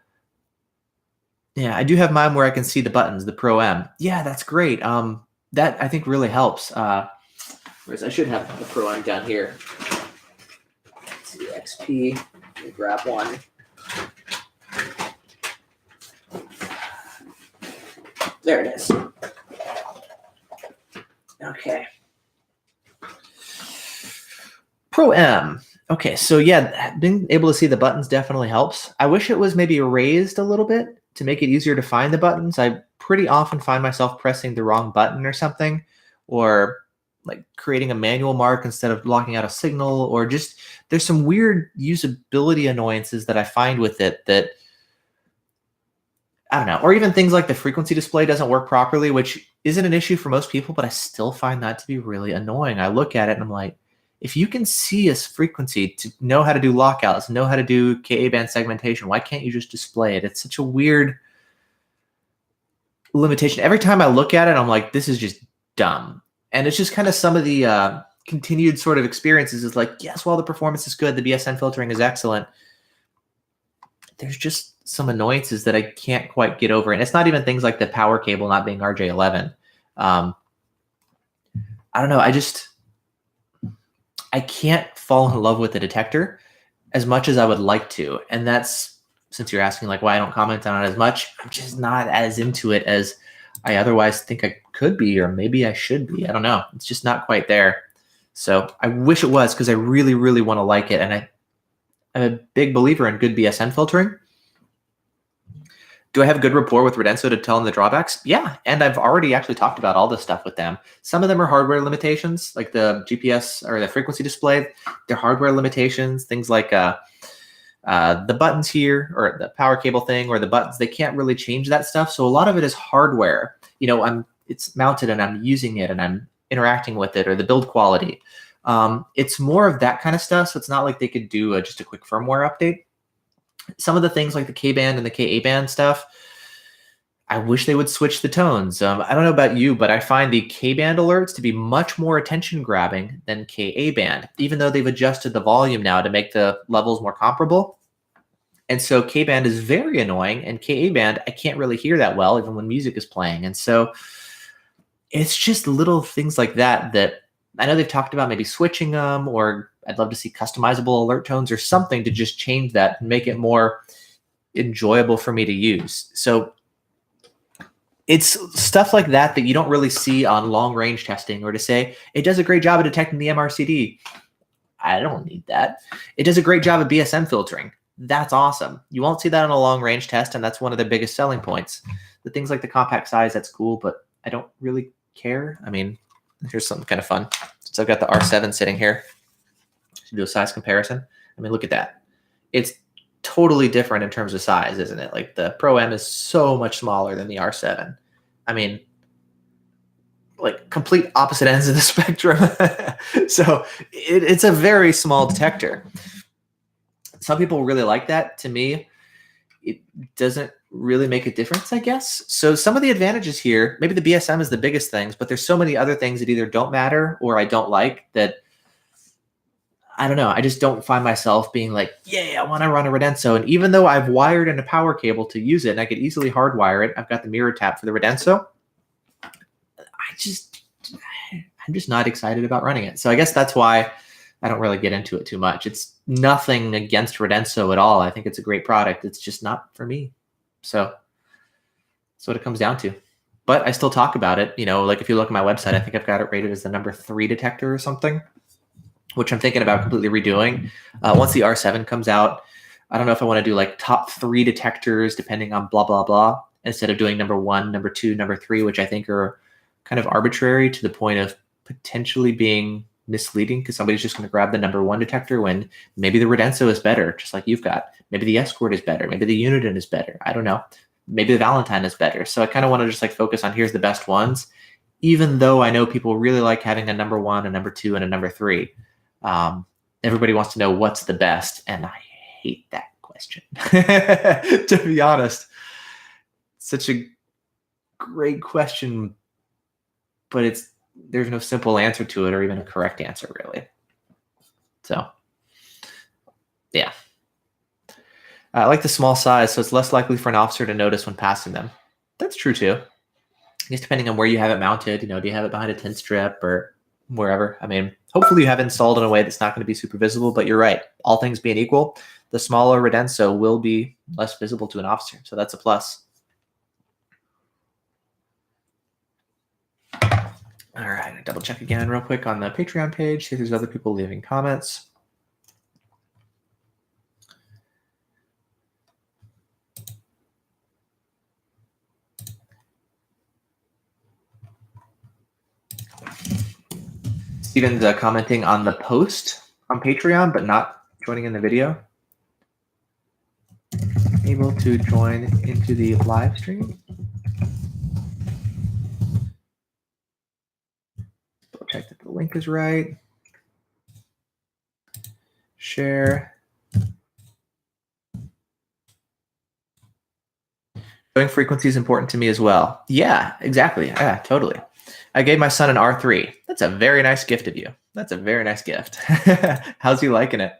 yeah, I do have mine where I can see the buttons, the Pro M. Yeah, that's great. That I think really helps. Whereas I should have the Pro M down here. Let's see, XP. Let me grab one. There it is. Okay. Pro M. Okay, so yeah, being able to see the buttons definitely helps. I wish it was maybe raised a little bit to make it easier to find the buttons. I pretty often find myself pressing the wrong button or something, or like creating a manual mark instead of blocking out a signal, or just there's some weird usability annoyances that I find with it that I don't know, or even things like the frequency display doesn't work properly, which isn't an issue for most people, but I still find that to be really annoying. I look at it and I'm like, if you can see a frequency to know how to do lockouts, know how to do Ka band segmentation, why can't you just display it? It's such a weird limitation. Every time I look at it, I'm like, this is just dumb. And it's just kind of some of the continued sort of experiences is like, yes, while the performance is good, the BSN filtering is excellent, there's just some annoyances that I can't quite get over. And it's not even things like the power cable not being RJ11. I don't know. I can't fall in love with the detector as much as I would like to. And that's, since you're asking like why I don't comment on it as much, I'm just not as into it as I otherwise think I could be, or maybe I should be. I don't know. It's just not quite there. So I wish it was, because I really, really want to like it. And I'm a big believer in good BSN filtering. Do I have good rapport with Redenso to tell them the drawbacks? Yeah, and I've already actually talked about all this stuff with them. Some of them are hardware limitations, like the GPS or the frequency display. They're hardware limitations, things like the buttons here, or the power cable thing, or the buttons. They can't really change that stuff. So a lot of it is hardware. It's mounted and I'm using it and I'm interacting with it, or the build quality. It's more of that kind of stuff. So it's not like they could do just a quick firmware update. Some of the things like the K-band and the Ka band stuff, I wish they would switch the tones. I don't know about you, but I find the K-band alerts to be much more attention grabbing than Ka band, even though they've adjusted the volume now to make the levels more comparable. And so K-band is very annoying, and Ka band, I can't really hear that well, even when music is playing. And so it's just little things like that I know they've talked about maybe switching them, or I'd love to see customizable alert tones or something to just change that and make it more enjoyable for me to use. So it's stuff like that you don't really see on long range testing, or to say it does a great job of detecting the MRCD. I don't need that. It does a great job of BSM filtering. That's awesome. You won't see that on a long range test, and that's one of the biggest selling points. The things like the compact size, that's cool, but I don't really care. I mean, here's something kind of fun. So I've got the R7 sitting here to do a size comparison. I mean, look at that. It's totally different in terms of size, isn't it? Like the Pro M is so much smaller than the R7. I mean, like complete opposite ends of the spectrum. So it's a very small detector. Some people really like that. To me, it doesn't really make a difference, I guess. So some of the advantages here, maybe the BSM is the biggest things, but there's so many other things that either don't matter or I don't like that. I don't know. I just don't find myself being like, yeah, I want to run a Redenso. And even though I've wired in a power cable to use it and I could easily hardwire it, I've got the mirror tap for the Redenso. I'm just not excited about running it. So I guess that's why I don't really get into it too much. It's nothing against Redenso at all. I think it's a great product. It's just not for me. So that's what it comes down to. But I still talk about it. Like if you look at my website, I think I've got it rated as the number 3 detector or something, which I'm thinking about completely redoing. Once the R7 comes out, I don't know if I want to do like top 3 detectors depending on blah, blah, blah, instead of doing number 1, number 2, number 3, which I think are kind of arbitrary to the point of potentially being misleading because somebody's just going to grab the number 1 detector when maybe the Redenso is better, just like you've got. Maybe the Escort is better. Maybe the Uniden is better. I don't know. Maybe the Valentine is better. So I kind of want to just like focus on here's the best ones, even though I know people really like having a number 1, a number 2, and a number 3. Everybody wants to know what's the best, and I hate that question. To be honest, such a great question, but there's no simple answer to it or even a correct answer, really. So, yeah. I like the small size, so it's less likely for an officer to notice when passing them. That's true, too. I guess depending on where you have it mounted, do you have it behind a tent strip or wherever? I mean, hopefully you have it installed in a way that's not going to be super visible, but you're right. All things being equal, the smaller Redenso will be less visible to an officer, so that's a plus. All right, double check again real quick on the Patreon page, see if there's other people leaving comments. Steven's commenting on the post on Patreon, but not joining in the video. Able to join into the live stream. Double check that the link is right. Share. Showing frequency is important to me as well. Yeah, exactly. Yeah, totally. I gave my son an R3. That's a very nice gift of you. That's a very nice gift. How's he liking it?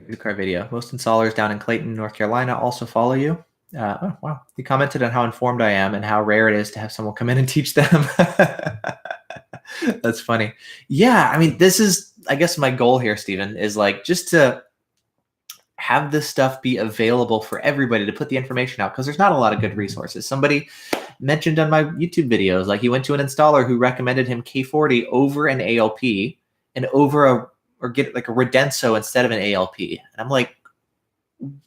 The car video. Most installers down in Clayton, North Carolina also follow you. Oh, wow. He commented on how informed I am and how rare it is to have someone come in and teach them. That's funny. Yeah, I mean, this is, I guess my goal here, Stephen, is like just to have this stuff be available for everybody to put the information out because there's not a lot of good resources. Somebody mentioned on my YouTube videos, like he went to an installer who recommended him K40 over an ALP and or get like a Redenso instead of an ALP. And I'm like,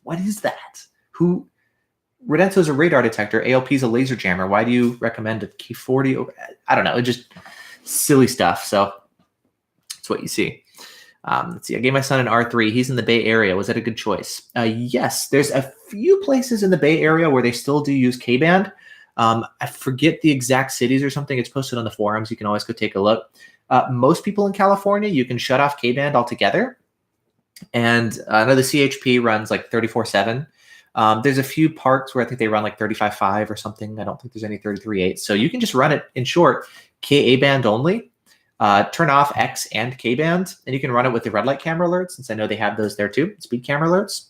what is that? Redenso is a radar detector. ALP is a laser jammer. Why do you recommend a K40 over? I don't know. It's just silly stuff. So that's what you see. Let's see. I gave my son an R3. He's in the Bay Area. Was that a good choice? Yes. There's a few places in the Bay Area where they still do use K-band. I forget the exact cities or something. It's posted on the forums. You can always go take a look. Most people in California, you can shut off K-band altogether. And I know the CHP runs like 34/7. There's a few parts where I think they run like 35.5 or something. I don't think there's any 33.8. So you can just run it, in short, Ka-band only. Turn off X and K-band, and you can run it with the red light camera alerts, since I know they have those there too, speed camera alerts.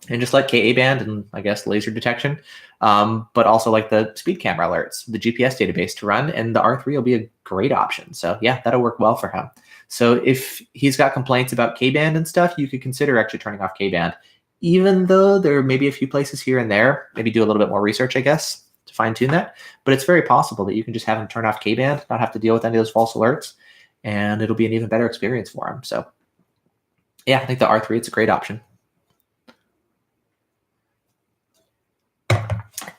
And just like Ka-band and I guess laser detection, but also like the speed camera alerts, the GPS database to run, and the R3 will be a great option. So yeah, that'll work well for him. So if he's got complaints about K-band and stuff, you could consider actually turning off K-band, even though there may be a few places here and there, maybe do a little bit more research, I guess, to fine tune that. But it's very possible that you can just have him turn off K-band, not have to deal with any of those false alerts, and it'll be an even better experience for him. So yeah, I think the R3, it's a great option.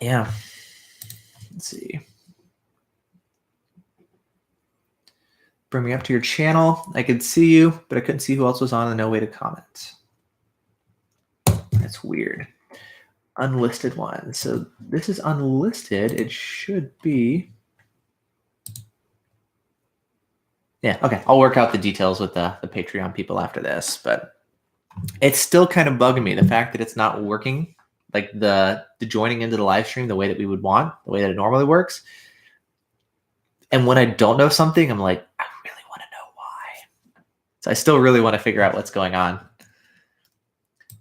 Yeah. Let's see. Bring me up to your channel. I could see you, but I couldn't see who else was on and no way to comment. That's weird. Unlisted one. So this is unlisted. It should be. Yeah, okay. I'll work out the details with the Patreon people after this, but it's still kind of bugging me, the fact that it's not working, like the joining into the live stream the way that we would want, the way that it normally works. And when I don't know something, I'm like, I really want to know why. So I still really want to figure out what's going on.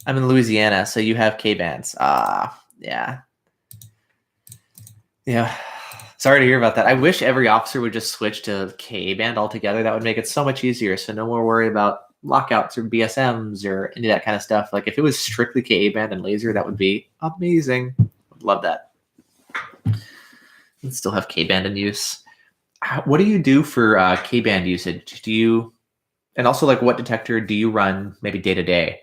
I'm in Louisiana, so you have K-bands. Yeah. Yeah. Sorry to hear about that. I wish every officer would just switch to K-band altogether. That would make it so much easier. So no more worry about lockouts or BSMs or any of that kind of stuff. Like if it was strictly K-band and laser, that would be amazing. Would love that. And still have K-band in use. What do you do for K-band usage? And also like what detector do you run maybe day to day?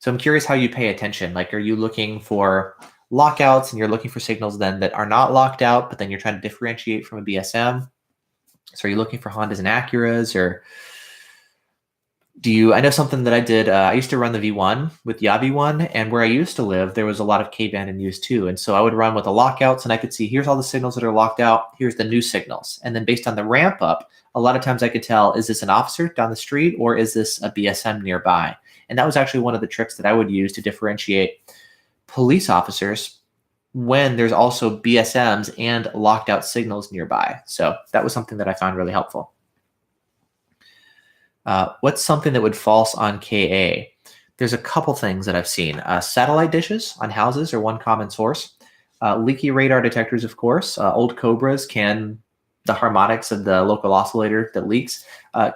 So I'm curious how you pay attention. Like, are you looking for lockouts and you're looking for signals then that are not locked out, but then you're trying to differentiate from a BSM. So are you looking for Hondas and Acuras, or I know something that I did, I used to run the V1 with YaVi1, and where I used to live, there was a lot of K-band in use too. And so I would run with the lockouts and I could see, here's all the signals that are locked out, here's the new signals. And then based on the ramp up, a lot of times I could tell, is this an officer down the street or is this a BSM nearby? And that was actually one of the tricks that I would use to differentiate police officers when there's also BSMs and locked out signals nearby. So that was something that I found really helpful. What's something that would false on KA? There's a couple things that I've seen. Satellite dishes on houses are one common source. Leaky radar detectors, of course. Old Cobras the harmonics of the local oscillator that leaks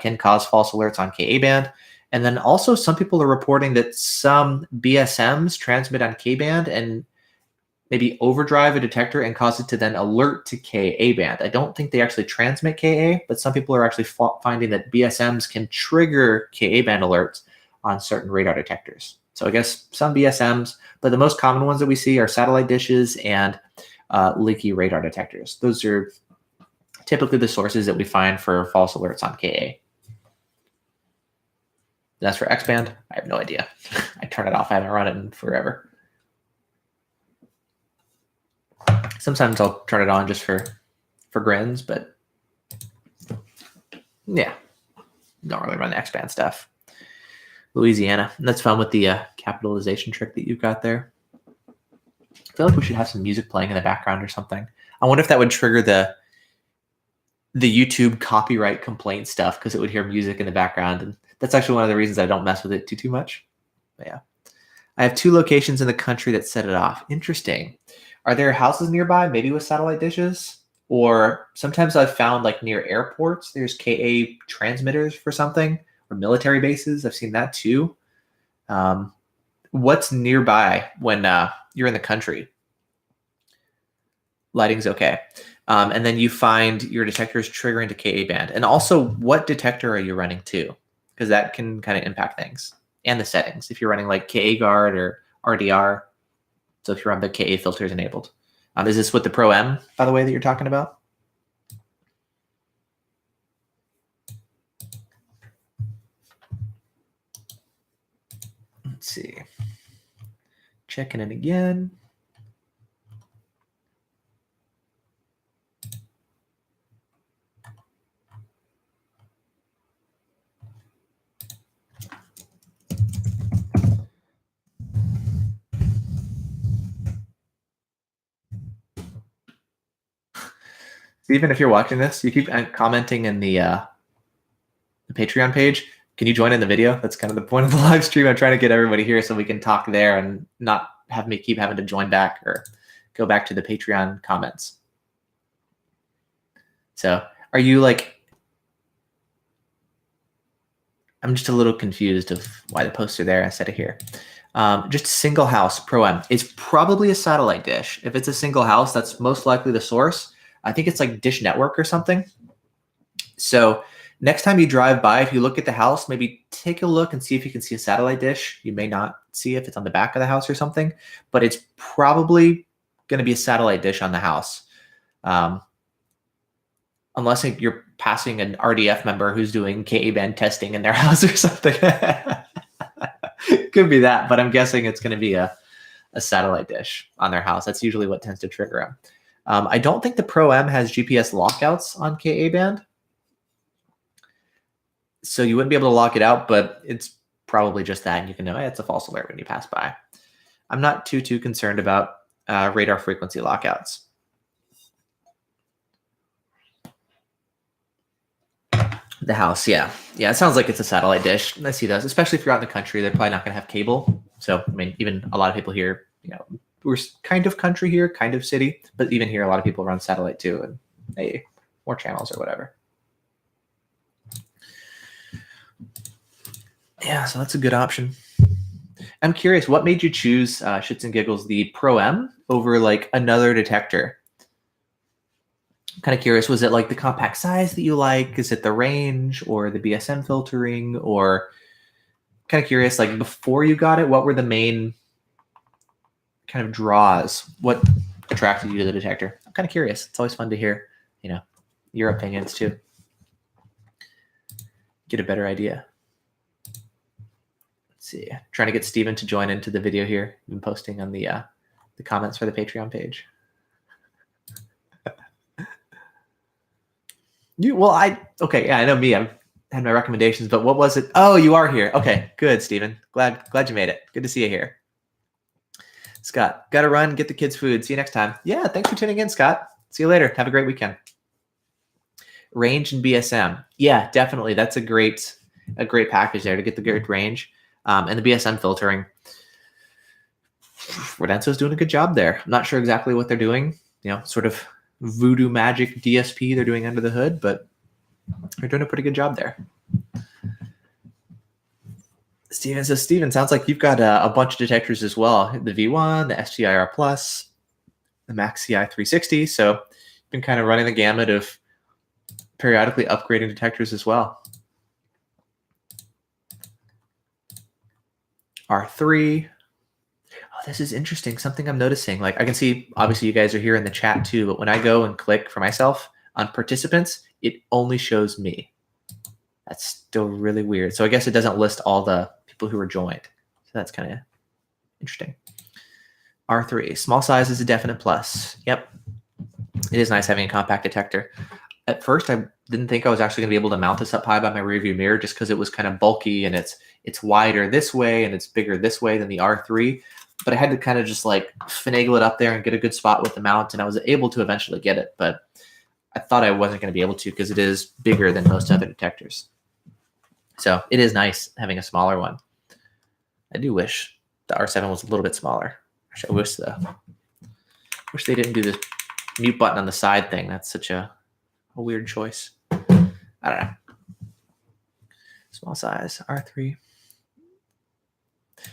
can cause false alerts on KA band. And then also some people are reporting that some BSMs transmit on K band and maybe overdrive a detector and cause it to then alert to Ka band. I don't think they actually transmit Ka, but some people are actually finding that BSMs can trigger Ka band alerts on certain radar detectors. So I guess some BSMs, but the most common ones that we see are satellite dishes and leaky radar detectors. Those are typically the sources that we find for false alerts on Ka. That's for X band. I have no idea. I turn it off. I haven't run it in forever. Sometimes I'll turn it on just for grins, but yeah, don't really run the X band stuff. Louisiana. And that's fun with the capitalization trick that you've got there. I feel like we should have some music playing in the background or something. I wonder if that would trigger the YouTube copyright complaint stuff, because it would hear music in the background. And that's actually one of the reasons I don't mess with it too much. But yeah. I have 2 locations in the country that set it off. Interesting. Are there houses nearby, maybe with satellite dishes? Or sometimes I've found like near airports, there's Ka transmitters for something, or military bases. I've seen that too. What's nearby when you're in the country? Lighting's okay. And then you find your detectors triggering to Ka band. And also, what detector are you running to? Because that can kind of impact things. And the settings, if you're running like Ka guard or RDR. So if you're on the Ka filters enabled. Is this with the Pro M, by the way, that you're talking about? Let's see. Checking it again. Even if you're watching this, you keep commenting in the Patreon page. Can you join in the video? That's kind of the point of the live stream. I'm trying to get everybody here so we can talk there and not have me keep having to join back or go back to the Patreon comments. So are you like, I'm just a little confused of why the posts are there instead of here. Just a single house Pro M. It's probably a satellite dish. If it's a single house, that's most likely the source. I think it's like Dish Network or something. So next time you drive by, if you look at the house, maybe take a look and see if you can see a satellite dish. You may not see if it's on the back of the house or something, but it's probably going to be a satellite dish on the house. Unless you're passing an RDF member who's doing Ka band testing in their house or something. Could be that, but I'm guessing it's going to be a satellite dish on their house. That's usually what tends to trigger them. I don't think the Pro M has GPS lockouts on Ka band. So you wouldn't be able to lock it out, but it's probably just that. And you can know, hey, it's a false alert when you pass by. I'm not too concerned about radar frequency lockouts. The house, yeah. Yeah, it sounds like it's a satellite dish. I see those, especially if you're out in the country. They're probably not going to have cable. So, I mean, even a lot of people here, we're kind of country here, kind of city. But even here, a lot of people run satellite too, and hey, more channels or whatever. Yeah, so that's a good option. I'm curious, what made you choose shits and giggles the Pro M over like another detector? Kind of curious, was it like the compact size that you like? Is it the range or the BSM filtering? Or kind of curious, like before you got it, what were the main kind of draws? What attracted you to the detector? I'm kind of curious. It's always fun to hear, your opinions too. Get a better idea. Let's see. Trying to get Steven to join into the video here. I've been posting on the comments for the Patreon page. Okay, yeah, I know me. I've had my recommendations, but what was it? Oh, you are here. Okay, good, Steven. Glad you made it. Good to see you here. Scott, got to run, get the kids food. See you next time. Yeah, thanks for tuning in, Scott. See you later. Have a great weekend. Range and BSM. Yeah, definitely. That's a great package there to get the good range. And the BSM filtering. Rodenso's doing a good job there. I'm not sure exactly what they're doing, sort of voodoo magic DSP they're doing under the hood, but they're doing a pretty good job there. Steven says, Steven, sounds like you've got a bunch of detectors as well. The V1, the STIR Plus, the Max CI 360. So you've been kind of running the gamut of periodically upgrading detectors as well. R3. Oh, this is interesting. Something I'm noticing. Like I can see, obviously you guys are here in the chat too, but when I go and click for myself on participants, it only shows me. That's still really weird. So I guess it doesn't list all the people who were joined. So that's kind of interesting. R3, small size is a definite plus. Yep. It is nice having a compact detector. At first, I didn't think I was actually going to be able to mount this up high by my rearview mirror just because it was kind of bulky and it's wider this way and it's bigger this way than the R3. But I had to kind of just like finagle it up there and get a good spot with the mount, and I was able to eventually get it. But I thought I wasn't going to be able to because it is bigger than most other detectors. So it is nice having a smaller one. I do wish the R7 was a little bit smaller. Actually, I wish they didn't do the mute button on the side thing. That's such a weird choice. I don't know. Small size, R3.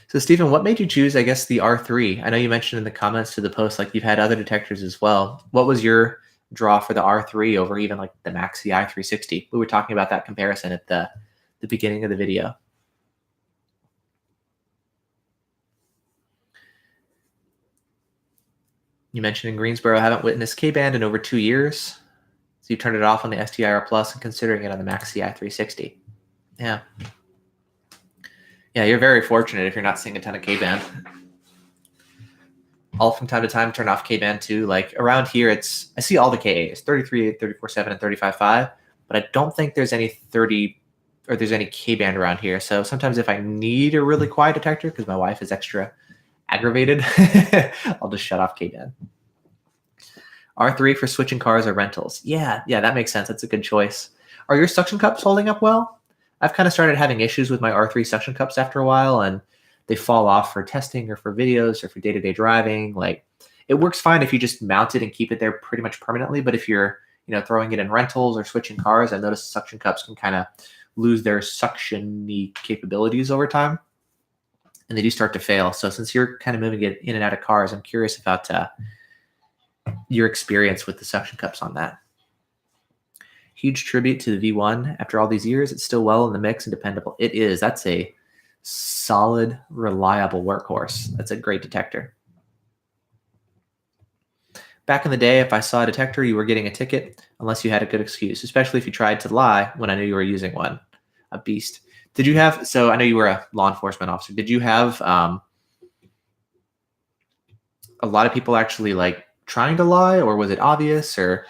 So Stephen, what made you choose, I guess, the R3? I know you mentioned in the comments to the post, like you've had other detectors as well. What was your draw for the R3 over even like the Max CI 360? We were talking about that comparison at the beginning of the video. You mentioned in Greensboro, haven't witnessed K-band in over 2 years. So you turned it off on the STIR Plus and considering it on the Max CI 360. Yeah. Yeah, you're very fortunate if you're not seeing a ton of K-band. I'll from time to time turn off K-band too. Like around here, I see all the KAs, 33.8, 34.7, and 35.5, but I don't think there's any 30 or there's any K-band around here. So sometimes if I need a really quiet detector because my wife is extra aggravated, I'll just shut off K-band. R3 for switching cars or rentals. Yeah, that makes sense. That's a good choice. Are your suction cups holding up well? I've kind of started having issues with my R3 suction cups after a while, and they fall off for testing or for videos or for day-to-day driving. Like it works fine if you just mount it and keep it there pretty much permanently. But if you're, throwing it in rentals or switching cars, I've noticed suction cups can kind of lose their suction-y capabilities over time, and they do start to fail. So since you're kind of moving it in and out of cars, I'm curious about your experience with the suction cups on that. Huge tribute to the V1. After all these years, it's still well in the mix and dependable. It is. That's a solid, reliable workhorse. That's a great detector. Back in the day, if I saw a detector, you were getting a ticket unless you had a good excuse, especially if you tried to lie when I knew you were using one. A beast. Did you have, so I know you were a law enforcement officer. Did you have a lot of people actually like trying to lie, or was it obvious, or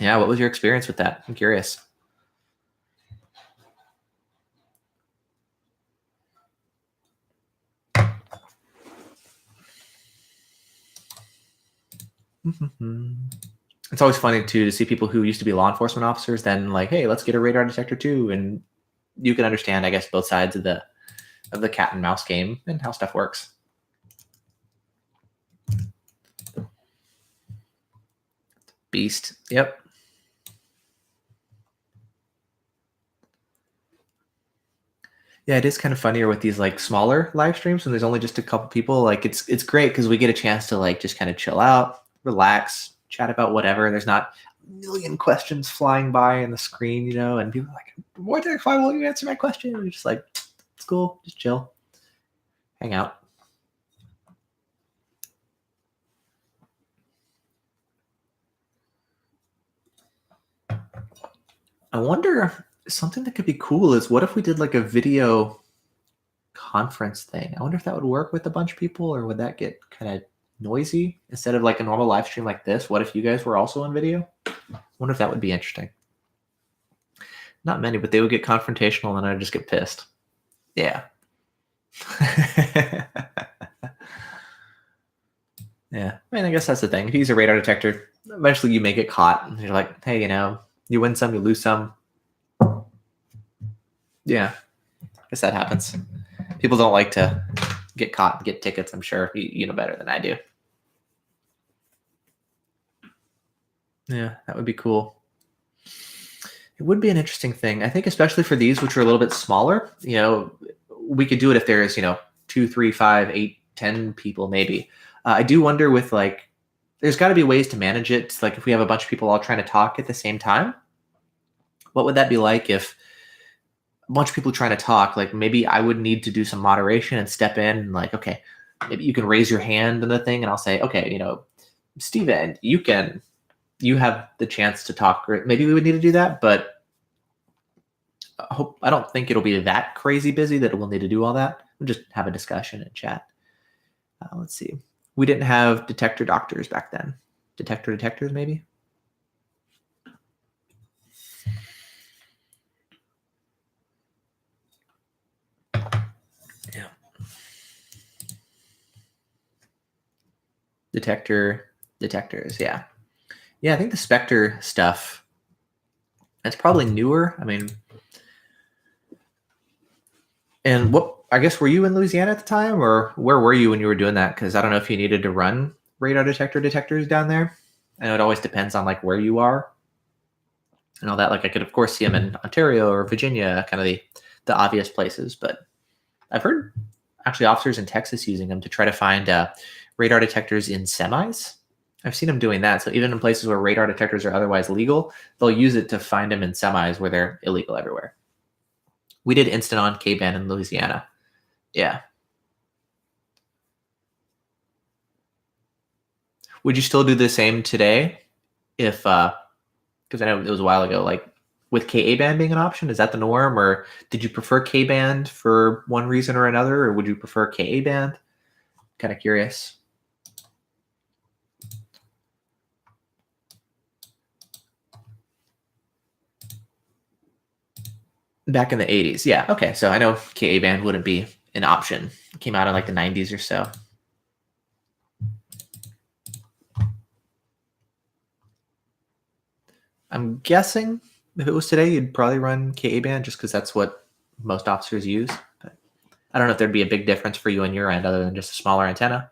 yeah, what was your experience with that? I'm curious. It's always funny too to see people who used to be law enforcement officers then like, hey, let's get a radar detector too, and you can understand, I guess, both sides of the cat and mouse game and how stuff works. Beast. Yep. Yeah, it is kind of funnier with these like smaller live streams when there's only just a couple people. Like it's great because we get a chance to like just kind of chill out, relax, chat about whatever. There's not a million questions flying by in the screen, and people are like, Vortex, why won't you answer my question? And you're just like, it's cool, just chill, hang out. I wonder, something that could be cool is what if we did like a video conference thing? I wonder if that would work with a bunch of people, or would that get kind of noisy instead of like a normal live stream like this? What if you guys were also on video? I wonder if that would be interesting. Not many, but they would get confrontational and I'd just get pissed. Yeah. Yeah. I mean, I guess that's the thing. If you use a radar detector, eventually you may get caught. And you're like, hey, you win some, you lose some. Yeah. I guess that happens. People don't like to get caught and get tickets, I'm sure. You know better than I do. Yeah, that would be cool. It would be an interesting thing. I think especially for these, which are a little bit smaller, we could do it if there's, 2, 3, 5, 8, 10 people maybe. I do wonder with like, there's got to be ways to manage it. Like if we have a bunch of people all trying to talk at the same time, what would that be like if a bunch of people trying to talk? Like maybe I would need to do some moderation and step in and like, okay, maybe you can raise your hand in the thing and I'll say, okay, Steven, you have the chance to talk. Or maybe we would need to do that, but I don't think it'll be that crazy busy that we'll need to do all that. We'll just have a discussion and chat. Let's see. We didn't have detector doctors back then. Detectors, maybe? Yeah. Detectors, yeah. Yeah, I think the Spectre stuff, that's probably newer. I mean, and I guess, were you in Louisiana at the time, or where were you when you were doing that? Because I don't know if you needed to run radar detectors down there. I know it always depends on like where you are and all that. Like I could of course see them in Ontario or Virginia, kind of the obvious places, but I've heard actually officers in Texas using them to try to find radar detectors in semis. I've seen them doing that. So even in places where radar detectors are otherwise legal, they'll use it to find them in semis where they're illegal everywhere. We did instant on K-band in Louisiana. Yeah. Would you still do the same today if, because I know it was a while ago, like with Ka-band being an option, is that the norm, or did you prefer K-band for one reason or another, or would you prefer Ka-band? Kind of curious. Back in the 80s. Yeah. Okay. So I know Ka-band wouldn't be an option. It came out in like the 90s or so. I'm guessing if it was today, you'd probably run Ka-band just because that's what most officers use. But I don't know if there'd be a big difference for you on your end other than just a smaller antenna.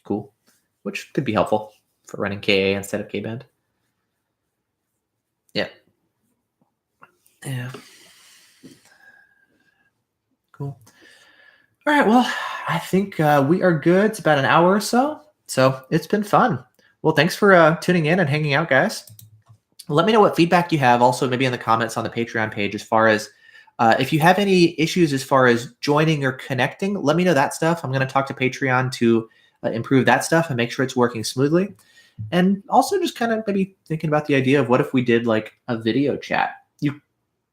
Cool. Which could be helpful for running Ka instead of K-band. Yeah. Yeah. Cool. All right. Well, I think we are good. It's about an hour or so. So it's been fun. Well, thanks for tuning in and hanging out, guys. Let me know what feedback you have also maybe in the comments on the Patreon page as far as if you have any issues as far as joining or connecting, let me know that stuff. I'm going to talk to Patreon to improve that stuff and make sure it's working smoothly. And also just kind of maybe thinking about the idea of what if we did like a video chat. You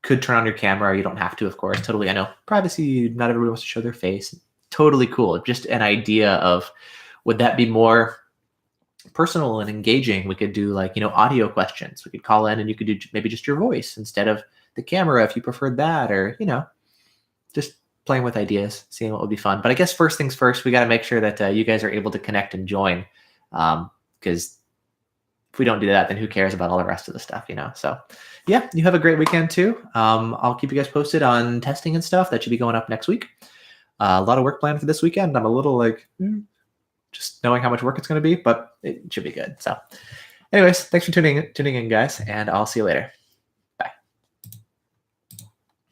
could turn on your camera. You don't have to, of course. Totally. I know privacy, not everybody wants to show their face. Totally cool. Just an idea of would that be more personal and engaging? We could do like, audio questions. We could call in and you could do maybe just your voice instead of the camera if you preferred that, or, just playing with ideas, seeing what would be fun. But I guess first things first, we got to make sure that you guys are able to connect and join. Because if we don't do that, then who cares about all the rest of the stuff, So yeah, you have a great weekend too. I'll keep you guys posted on testing and stuff that should be going up next week. A lot of work planned for this weekend. I'm a little like, just knowing how much work it's going to be, but it should be good. So anyways, thanks for tuning in, guys, and I'll see you later.